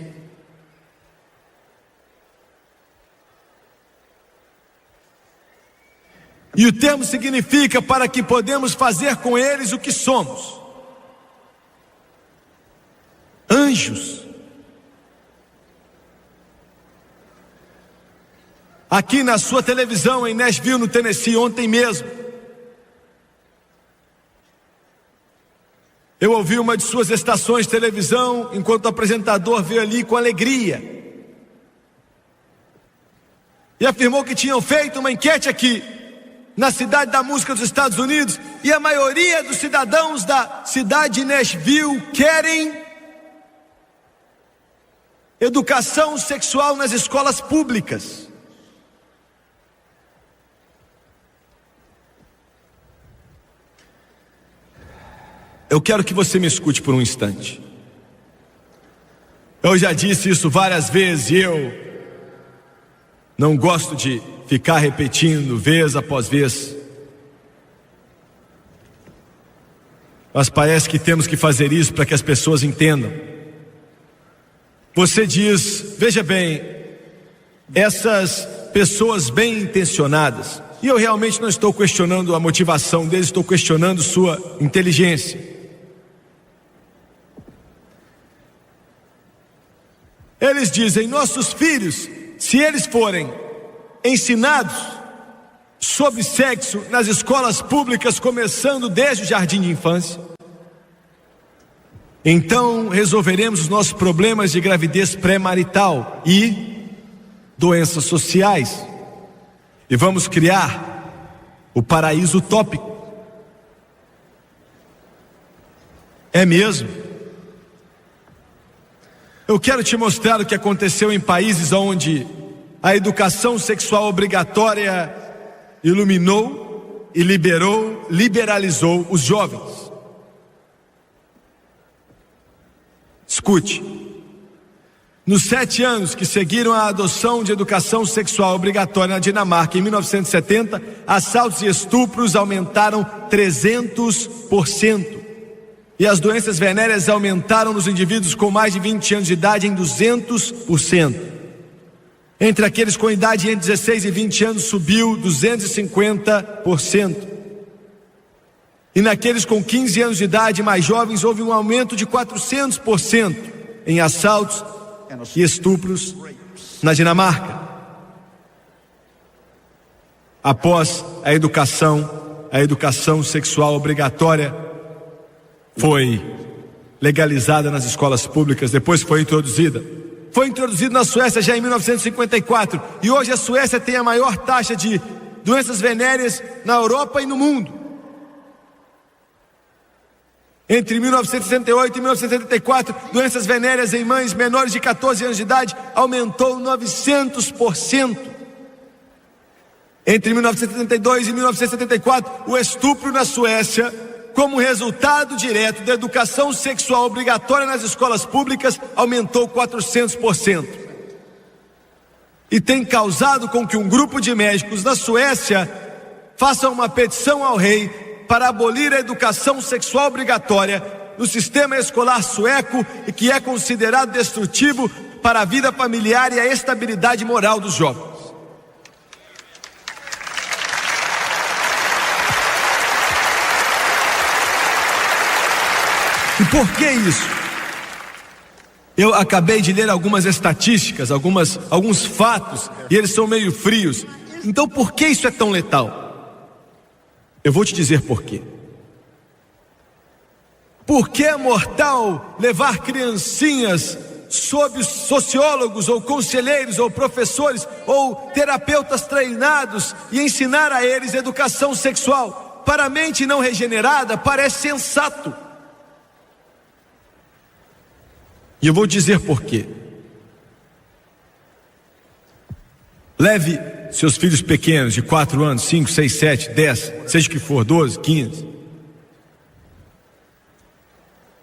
E o termo significa para que podemos fazer com eles o que somos. Anjos. Aqui na sua televisão em Nashville, no Tennessee, ontem mesmo, eu ouvi uma de suas estações de televisão enquanto o apresentador veio ali com alegria e afirmou que tinham feito uma enquete aqui na cidade da música dos Estados Unidos, e a maioria dos cidadãos da cidade de Nashville querem educação sexual nas escolas públicas. Eu quero que você me escute por um instante. Eu já disse isso várias vezes e eu não gosto de ficar repetindo vez após vez, mas parece que temos que fazer isso para que as pessoas entendam. Você diz, veja bem, essas pessoas bem intencionadas, e eu realmente não estou questionando a motivação deles, estou questionando sua inteligência. Eles dizem: nossos filhos, se eles forem ensinados sobre sexo nas escolas públicas, começando desde o jardim de infância, então resolveremos os nossos problemas de gravidez pré-marital e doenças sociais, e vamos criar o paraíso utópico. É mesmo? Eu quero te mostrar o que aconteceu em países onde a educação sexual obrigatória iluminou e liberalizou os jovens. Escute. Nos 7 anos que seguiram a adoção de educação sexual obrigatória na Dinamarca, em 1970, assaltos e estupros aumentaram 300%. E as doenças venéreas aumentaram nos indivíduos com mais de 20 anos de idade em 200%. Entre aqueles com idade entre 16 e 20 anos subiu 250%. E naqueles com 15 anos de idade mais jovens houve um aumento de 400% em assaltos e estupros na Dinamarca. Após a educação sexual obrigatória foi legalizada nas escolas públicas, depois foi introduzida. Foi introduzido na Suécia já em 1954, e hoje a Suécia tem a maior taxa de doenças venéreas na Europa e no mundo. Entre 1968 e 1974, doenças venéreas em mães menores de 14 anos de idade aumentou 900%. Entre 1972 e 1974, o estupro na Suécia, como resultado direto da educação sexual obrigatória nas escolas públicas, aumentou 400%. e tem causado com que um grupo de médicos da Suécia faça uma petição ao rei para abolir a educação sexual obrigatória no sistema escolar sueco, e que é considerado destrutivo para a vida familiar e a estabilidade moral dos jovens. E por que isso? Eu acabei de ler algumas estatísticas, alguns fatos, e eles são meio frios. Então por que isso é tão letal? Eu vou te dizer por quê. Por que é mortal levar criancinhas sob sociólogos ou conselheiros ou professores ou terapeutas treinados e ensinar a eles educação sexual? Para a mente não regenerada parece sensato. E eu vou dizer por quê. Leve seus filhos pequenos de 4 anos, 5, 6, 7, 10, seja o que for, 12, 15.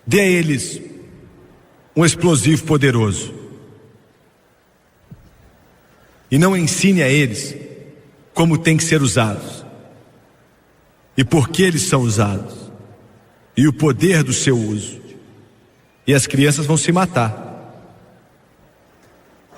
Dê a eles um explosivo poderoso. E não ensine a eles como tem que ser usados. E por que eles são usados. E o poder do seu uso. E as crianças vão se matar.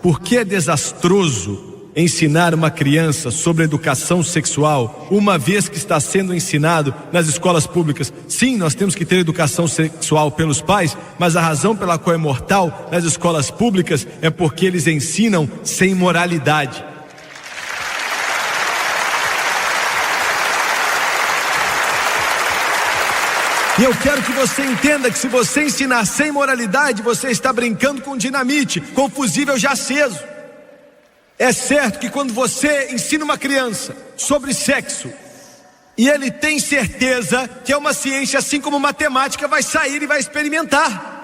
Por que é desastroso ensinar uma criança sobre educação sexual, uma vez que está sendo ensinado nas escolas públicas? Sim, nós temos que ter educação sexual pelos pais, mas a razão pela qual é mortal nas escolas públicas é porque eles ensinam sem moralidade. E eu quero que você entenda que se você ensinar sem moralidade, você está brincando com dinamite, com fusível já aceso. É certo que quando você ensina uma criança sobre sexo, e ele tem certeza que é uma ciência, assim como matemática, vai sair e vai experimentar.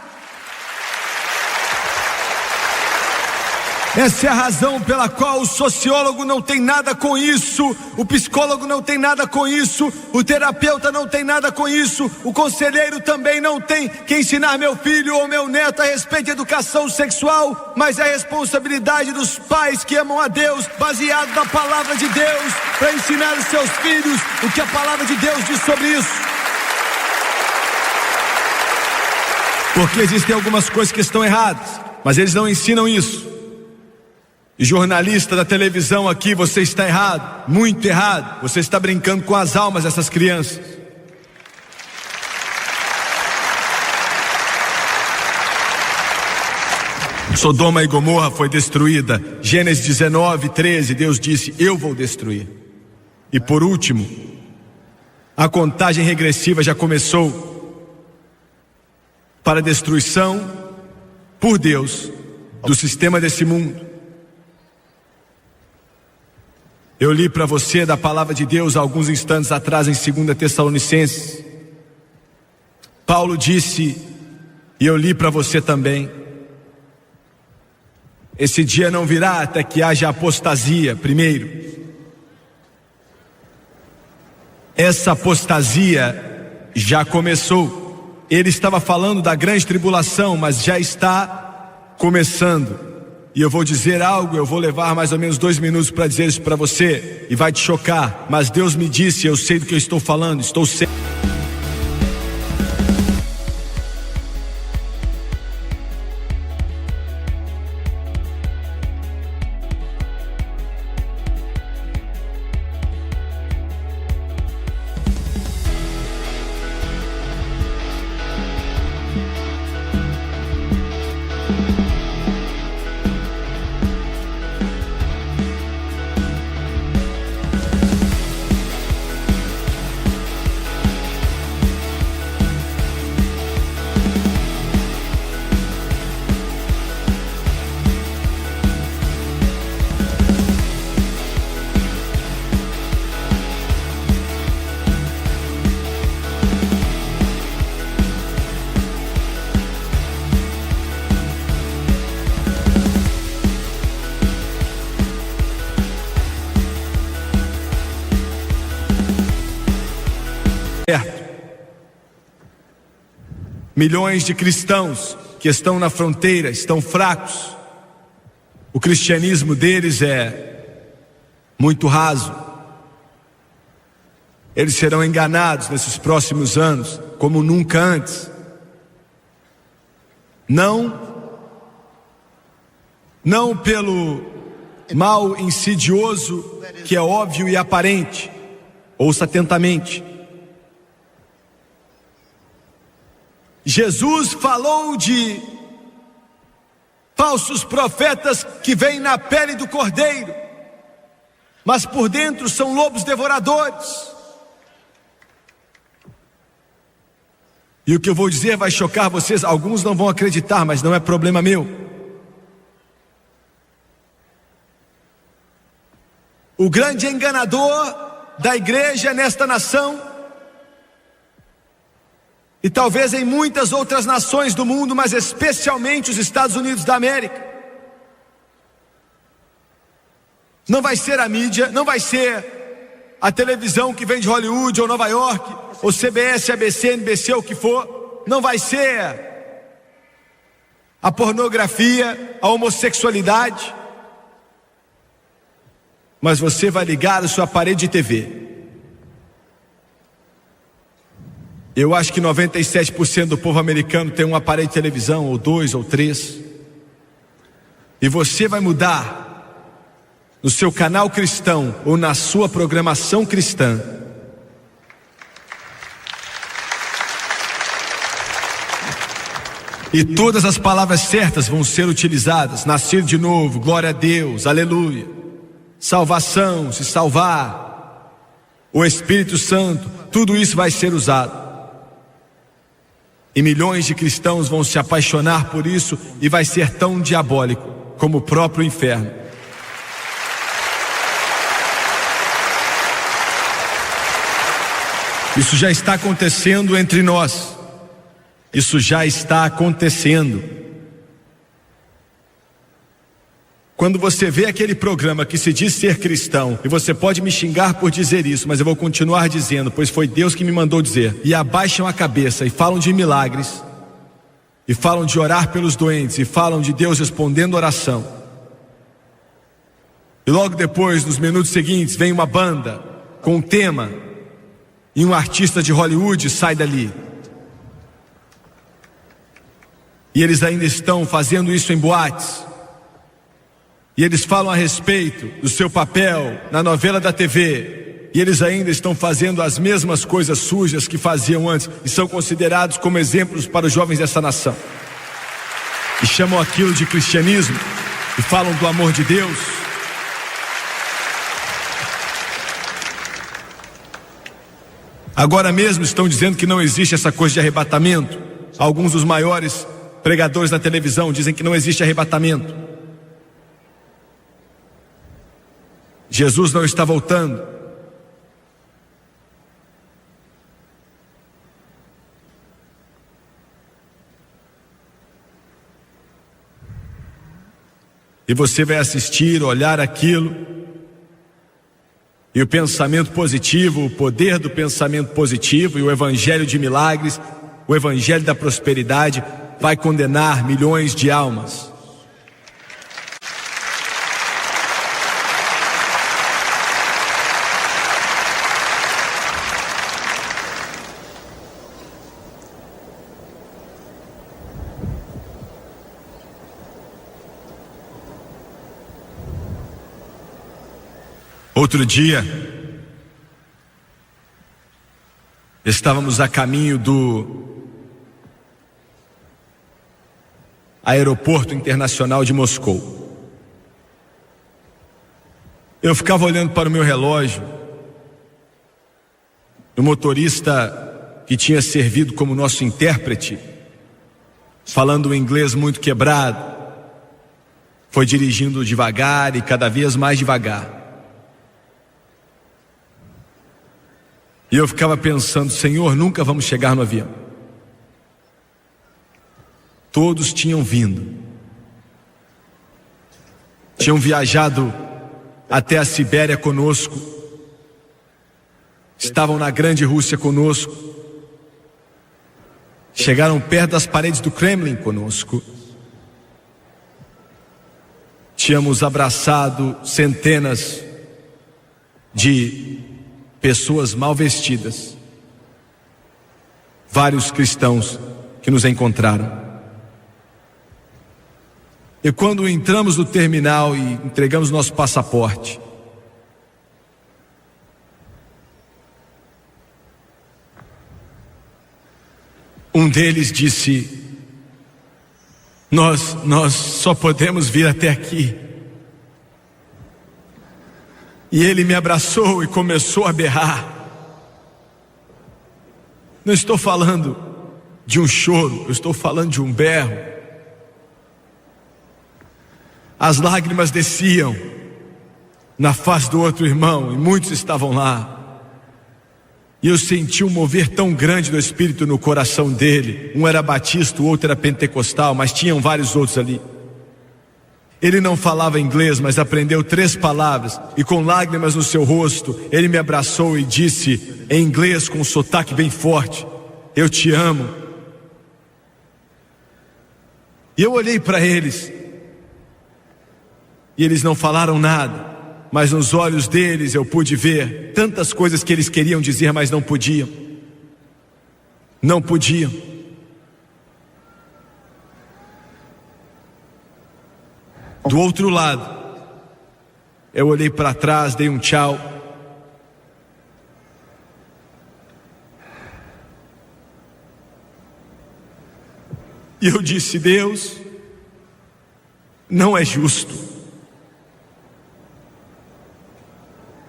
Essa é a razão pela qual o sociólogo não tem nada com isso, o psicólogo não tem nada com isso, o terapeuta não tem nada com isso, o conselheiro também não tem que ensinar meu filho ou meu neto a respeito de educação sexual, mas é a responsabilidade dos pais que amam a Deus, baseado na palavra de Deus, para ensinar os seus filhos o que a palavra de Deus diz sobre isso. Porque existem algumas coisas que estão erradas, mas eles não ensinam isso. E jornalista da televisão aqui, você está errado, muito errado. Você está brincando com as almas dessas crianças. Sodoma e Gomorra foi destruída. Gênesis 19, 13, Deus disse: eu vou destruir. E por último, a contagem regressiva já começou para a destruição por Deus do sistema desse mundo. Eu li para você da palavra de Deus há alguns instantes atrás em 2 Tessalonicenses. Paulo disse, e eu li para você também: esse dia não virá até que haja apostasia primeiro. Essa apostasia já começou. Ele estava falando da grande tribulação, mas já está começando. E eu vou dizer algo, eu vou levar mais ou menos 2 minutos para dizer isso para você, e vai te chocar, mas Deus me disse, eu sei do que eu estou falando, estou certo. Milhões de cristãos que estão na fronteira estão fracos. O cristianismo deles é muito raso. Eles serão enganados nesses próximos anos, como nunca antes. Não pelo mal insidioso que é óbvio e aparente. Ouça atentamente. Jesus falou de falsos profetas que vêm na pele do cordeiro, mas por dentro são lobos devoradores. E o que eu vou dizer vai chocar vocês, alguns não vão acreditar, mas não é problema meu. O grande enganador da igreja nesta nação, e talvez em muitas outras nações do mundo, mas especialmente os Estados Unidos da América, não vai ser a mídia, não vai ser a televisão que vem de Hollywood ou Nova York, ou CBS, ABC, NBC, o que for. Não vai ser a pornografia, a homossexualidade. Mas você vai ligar a sua parede de TV. Eu acho que 97% do povo americano tem um aparelho de televisão, ou 2 ou 3. E você vai mudar no seu canal cristão ou na sua programação cristã e todas as palavras certas vão ser utilizadas: nascer de novo, glória a Deus, aleluia, salvação, se salvar, o Espírito Santo, tudo isso vai ser usado. E milhões de cristãos vão se apaixonar por isso, e vai ser tão diabólico como o próprio inferno. Isso já está acontecendo entre nós. Isso já está acontecendo. Quando você vê aquele programa que se diz ser cristão, e você pode me xingar por dizer isso, mas eu vou continuar dizendo, pois foi Deus que me mandou dizer, e abaixam a cabeça e falam de milagres, e falam de orar pelos doentes, e falam de Deus respondendo oração, e logo depois, nos minutos seguintes, vem uma banda com um tema, e um artista de Hollywood sai dali, e eles ainda estão fazendo isso em boates. E eles falam a respeito do seu papel na novela da TV. E eles ainda estão fazendo as mesmas coisas sujas que faziam antes. E são considerados como exemplos para os jovens dessa nação. E chamam aquilo de cristianismo. E falam do amor de Deus. Agora mesmo estão dizendo que não existe essa coisa de arrebatamento. Alguns dos maiores pregadores da televisão dizem que não existe arrebatamento. Jesus não está voltando. E você vai assistir, olhar aquilo, e o pensamento positivo, o poder do pensamento positivo e o evangelho de milagres, o evangelho da prosperidade vai condenar milhões de almas. Outro dia, estávamos a caminho do aeroporto internacional de Moscou. Eu ficava olhando para o meu relógio. O motorista que tinha servido como nosso intérprete, falando um inglês muito quebrado, foi dirigindo devagar e cada vez mais devagar. E eu ficava pensando, Senhor, nunca vamos chegar no avião. Todos tinham vindo. Tinham viajado até a Sibéria conosco. Estavam na grande Rússia conosco. Chegaram perto das paredes do Kremlin conosco. tínhamos abraçado centenas de pessoas mal vestidas, vários cristãos que nos encontraram. E quando entramos no terminal e entregamos nosso passaporte, um deles disse: nós só podemos vir até aqui. E ele me abraçou e começou a berrar. Não estou falando de um choro, eu estou falando de um berro. As lágrimas desciam na face do outro irmão, e muitos estavam lá. E eu senti um mover tão grande do Espírito no coração dele. Um era batista, o outro era pentecostal, mas tinham vários outros ali. Ele não falava inglês, mas aprendeu 3 palavras, e com lágrimas no seu rosto, ele me abraçou e disse em inglês, com um sotaque bem forte: eu te amo. E eu olhei para eles, e eles não falaram nada, mas nos olhos deles eu pude ver tantas coisas que eles queriam dizer, mas não podiam. Não podiam. Do outro lado, eu olhei para trás, dei um tchau. E eu disse: Deus, não é justo.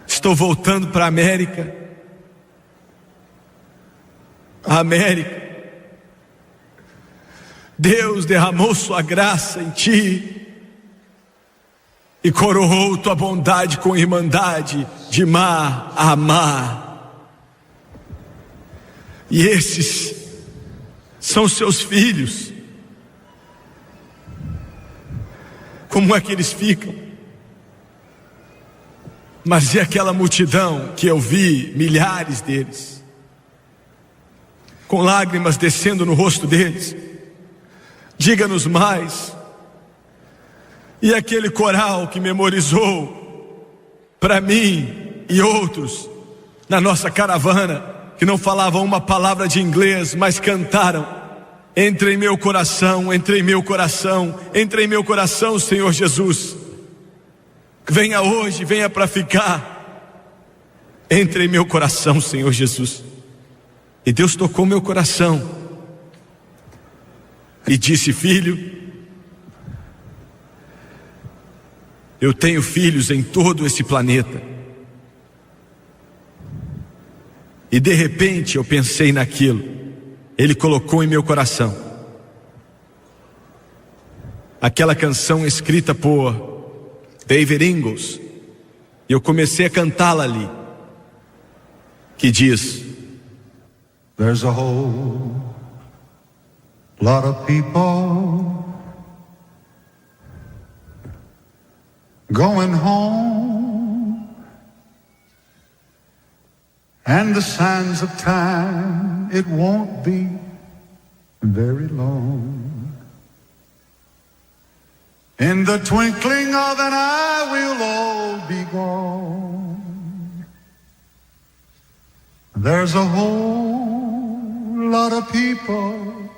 Estou voltando para a América. A América. Deus derramou sua graça em ti e coroou tua bondade com irmandade de mar a mar. E esses são seus filhos. Como é que eles ficam? Mas e aquela multidão que eu vi, milhares deles, com lágrimas descendo no rosto deles? Diga-nos mais. E aquele coral que memorizou para mim e outros na nossa caravana, que não falavam uma palavra de inglês, mas cantaram: entra em meu coração, entra em meu coração, entra em meu coração, Senhor Jesus. Venha hoje, venha para ficar. Entre em meu coração, Senhor Jesus. E Deus tocou meu coração e disse: filho, eu tenho filhos em todo esse planeta. E de repente eu pensei naquilo. Ele colocou em meu coração aquela canção escrita por David Ingalls, e eu comecei a cantá-la ali, que diz: There's a whole lot of people going home, and the sands of time, it won't be very long. In the twinkling of an eye, we'll all be gone. There's a whole lot of people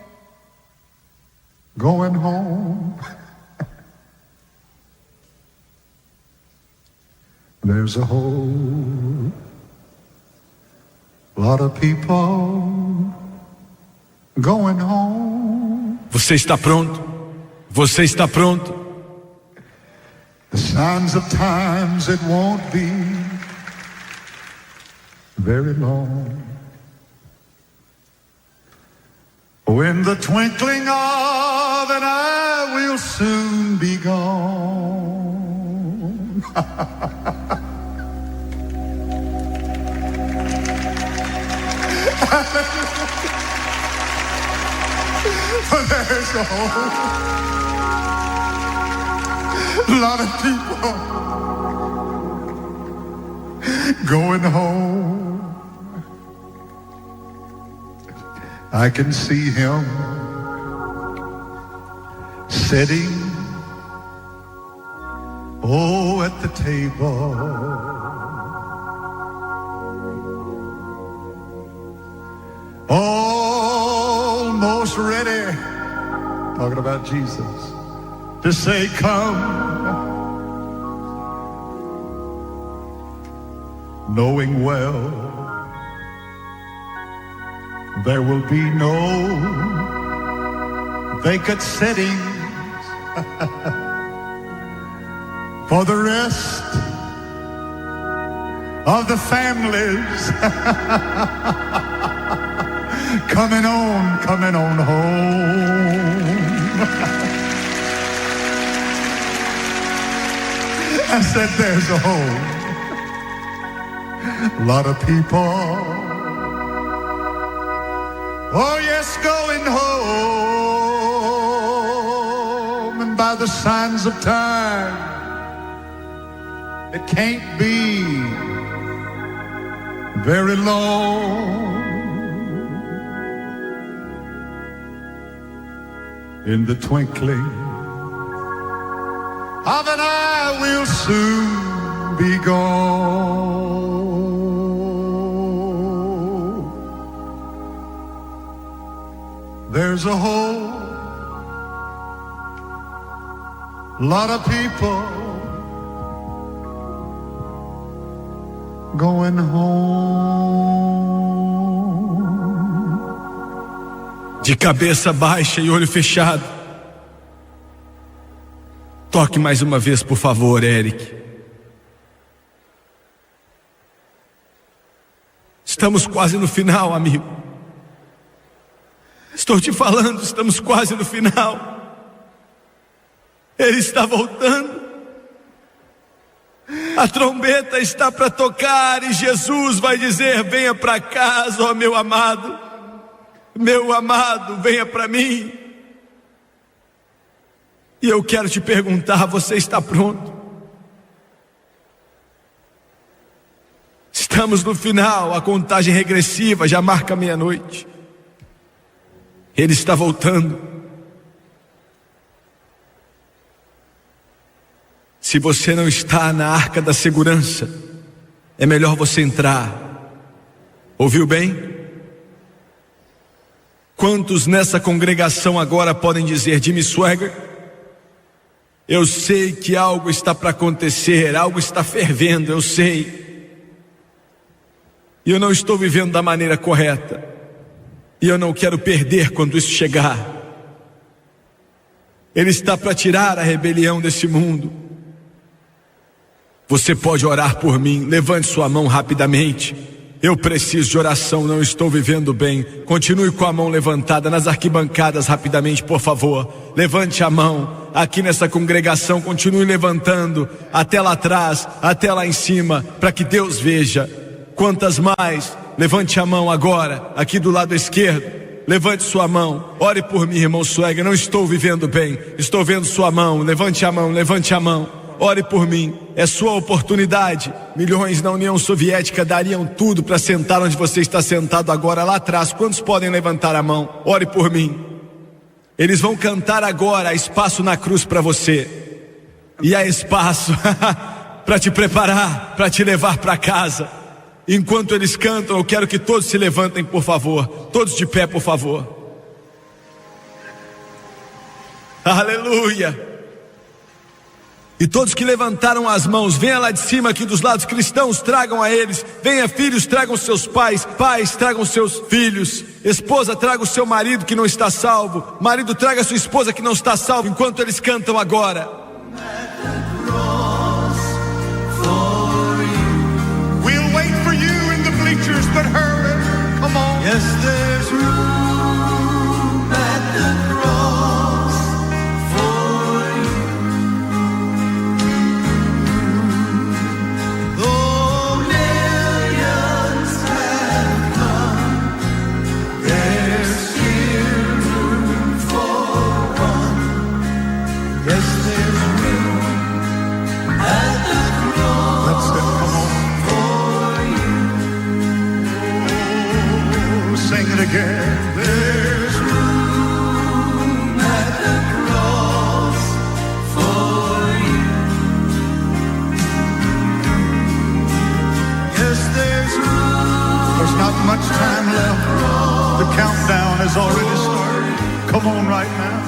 going home. There's a whole lot of people going home. Você está pronto? Você está pronto? The signs of times, it won't be very long. Oh, in the twinkling of an eye, we'll soon be gone. But there's a whole lot of people going home. I can see him sitting Oh, at the table, almost ready, talking about Jesus, to say, come, knowing well there will be no vacant settings for the rest of the families coming on home. I said there's a whole lot of people, oh yes, going home, and by the signs of time, it can't be very long. In the twinkling of an eye, we'll soon be gone. There's a whole lot of people going home. De cabeça baixa e olho fechado. Toque mais uma vez, por favor, Eric. Estamos quase no final, amigo. Estou te falando, estamos quase no final. Ele está voltando. A trombeta está para tocar e Jesus vai dizer: venha para casa, ó meu amado, venha para mim. E eu quero te perguntar: você está pronto? Estamos no final, a contagem regressiva já marca meia-noite. Ele está voltando. Se você não está na arca da segurança, é melhor você entrar. Ouviu bem? Quantos nessa congregação agora podem dizer: Jimmy Swaggart, eu sei que algo está para acontecer, algo está fervendo, eu sei. E eu não estou vivendo da maneira correta. E eu não quero perder quando isso chegar. Ele está para tirar a rebelião desse mundo. Você pode orar por mim, levante sua mão rapidamente. Eu preciso de oração, não estou vivendo bem. Continue com a mão levantada nas arquibancadas rapidamente, por favor. Levante a mão aqui nessa congregação, continue levantando até lá atrás, até lá em cima, para que Deus veja. Quantas mais? Levante a mão agora, aqui do lado esquerdo. Levante sua mão, ore por mim, irmão Swaggart. Não estou vivendo bem, estou vendo sua mão. Levante a mão, levante a mão. Ore por mim, é sua oportunidade. Milhões na União Soviética dariam tudo para sentar onde você está sentado agora, lá atrás. Quantos podem levantar a mão? Ore por mim. Eles vão cantar agora: há espaço na cruz para você. E há espaço para te preparar, para te levar para casa. Enquanto eles cantam, eu quero que todos se levantem, por favor. Todos de pé, por favor. Aleluia. E todos que levantaram as mãos, venha lá de cima aqui dos lados. Cristãos, tragam a eles. Venha, filhos, tragam seus pais. Pais, tragam seus filhos. Esposa, traga o seu marido que não está salvo. Marido, traga a sua esposa que não está salvo. Enquanto eles cantam agora. We'll wait for you in the bleachers, but hurry, come on. Yes, there's room at the cross for you. Though millions have come, there's still room for one. Yes, there's has already started. Come on right now.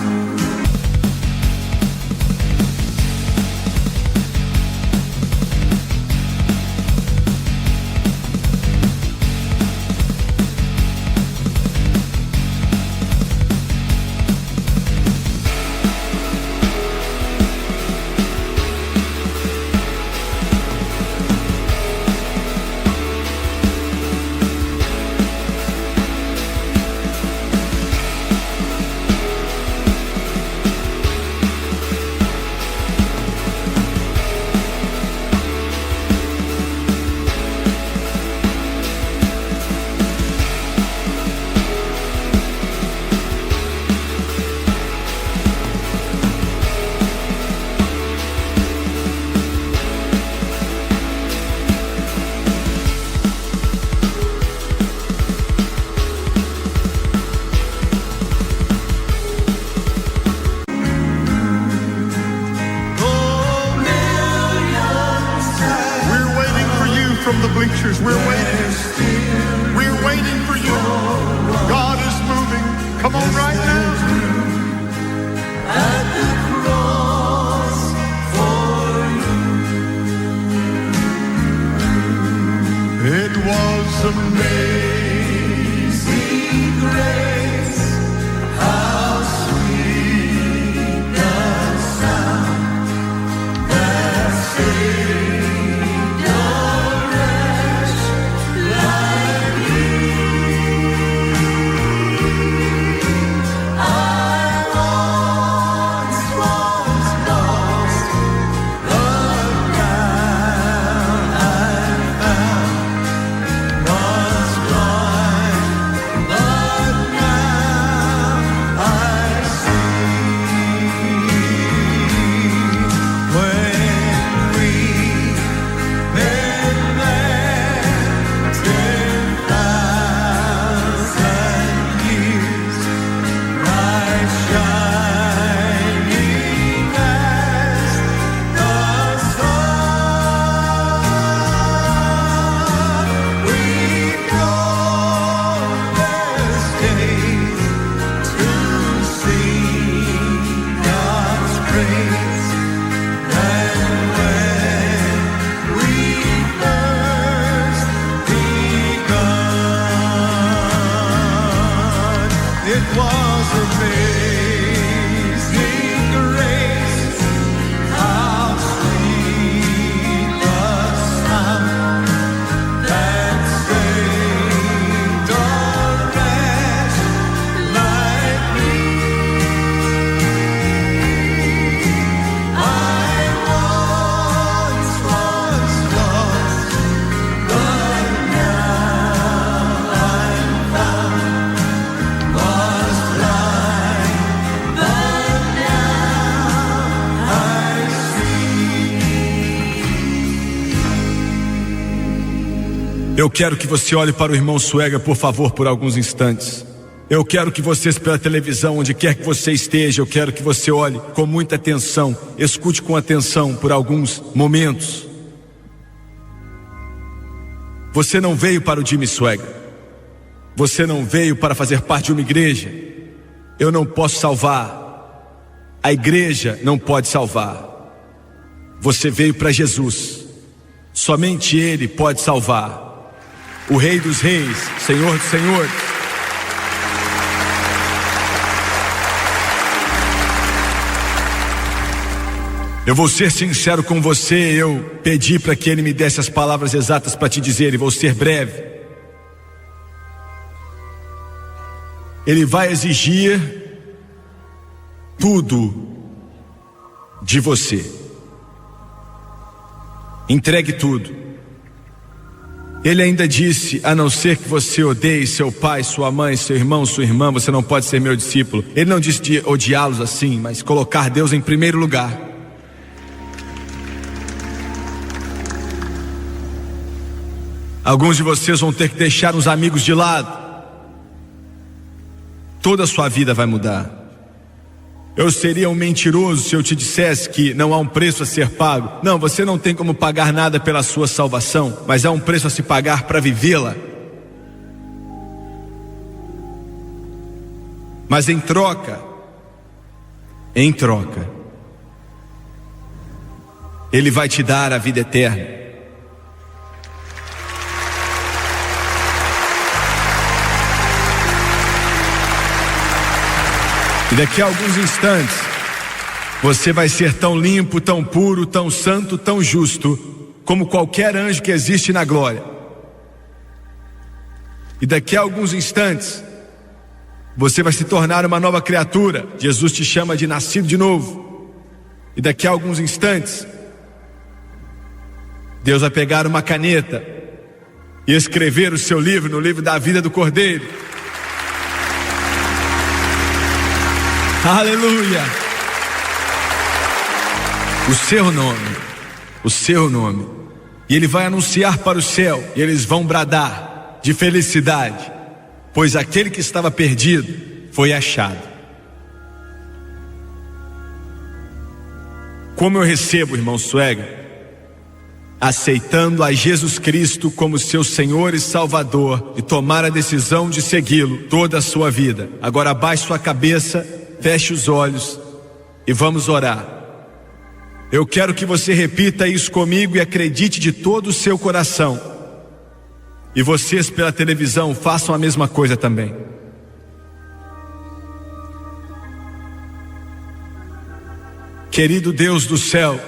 From the bleachers, we're waiting. We're waiting for you. God is moving. Come on right now. At the cross for you. It was Amazing grace, how sweet the sound that saved. Eu quero que você olhe para o irmão Suega, por favor, por alguns instantes. Eu quero que vocês pela televisão, onde quer que você esteja, eu quero que você olhe com muita atenção, escute com atenção por alguns momentos. Você não veio para o Jimmy Swaggart. Você não veio para fazer parte de uma igreja. Eu não posso salvar. A igreja não pode salvar. Você veio para Jesus. Somente Ele pode salvar. O Rei dos Reis, Senhor dos Senhores. Eu vou ser sincero com você. Eu pedi para que Ele me desse as palavras exatas para te dizer, e vou ser breve. Ele vai exigir tudo de você. Entregue tudo. Ele ainda disse, a não ser que você odeie seu pai, sua mãe, seu irmão, sua irmã, você não pode ser meu discípulo. Ele não disse de odiá-los assim, mas colocar Deus em primeiro lugar. Alguns de vocês vão ter que deixar uns amigos de lado. Toda a sua vida vai mudar. Eu seria um mentiroso se eu te dissesse que não há um preço a ser pago. Não, você não tem como pagar nada pela sua salvação, mas há um preço a se pagar para vivê-la. Mas em troca, Ele vai te dar a vida eterna. E daqui a alguns instantes, você vai ser tão limpo, tão puro, tão santo, tão justo, como qualquer anjo que existe na glória. E daqui a alguns instantes, você vai se tornar uma nova criatura. Jesus te chama de nascido de novo. E daqui a alguns instantes, Deus vai pegar uma caneta e escrever o seu livro no livro da vida do Cordeiro. Aleluia! O seu nome. E Ele vai anunciar para o céu, e eles vão bradar de felicidade, pois aquele que estava perdido foi achado. Como eu recebo, irmão Suega? Aceitando a Jesus Cristo como seu Senhor e Salvador, e tomar a decisão de segui-lo toda a sua vida. Agora abaixe sua cabeça, feche os olhos e vamos orar. Eu quero que você repita isso comigo e acredite de todo o seu coração. E vocês pela televisão façam a mesma coisa também. Querido Deus do céu,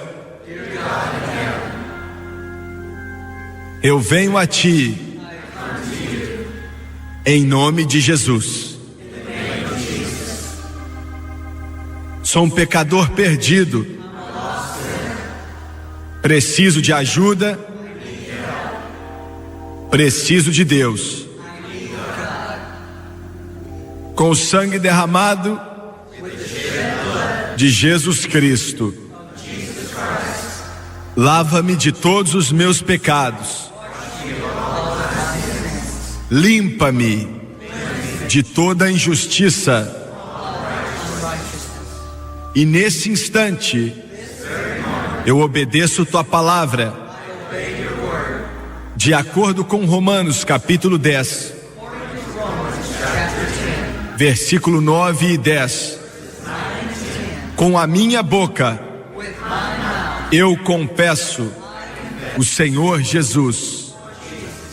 eu venho a Ti em nome de Jesus. Sou um pecador perdido, preciso de ajuda, preciso de Deus. Com o sangue derramado de Jesus Cristo, lava-me de todos os meus pecados, limpa-me de toda injustiça. E nesse instante, eu obedeço tua palavra, de acordo com Romanos capítulo 10, versículo 9 e 10. Com a minha boca, eu confesso o Senhor Jesus,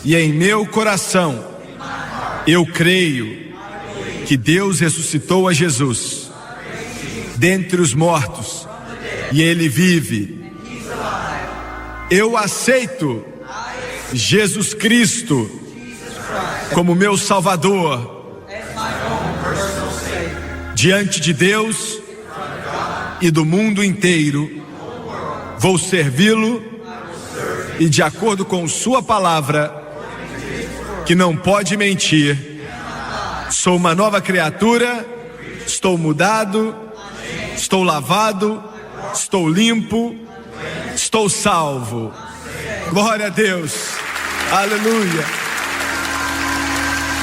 e em meu coração, eu creio que Deus ressuscitou a Jesus dentre os mortos, e Ele vive. Eu aceito Jesus Cristo como meu Salvador. Diante de Deus e do mundo inteiro, vou servi-lo, e de acordo com sua palavra, que não pode mentir, sou uma nova criatura, estou mudado, estou lavado, estou limpo, estou salvo. Glória a Deus, aleluia,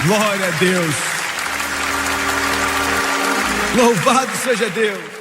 glória a Deus, louvado seja Deus.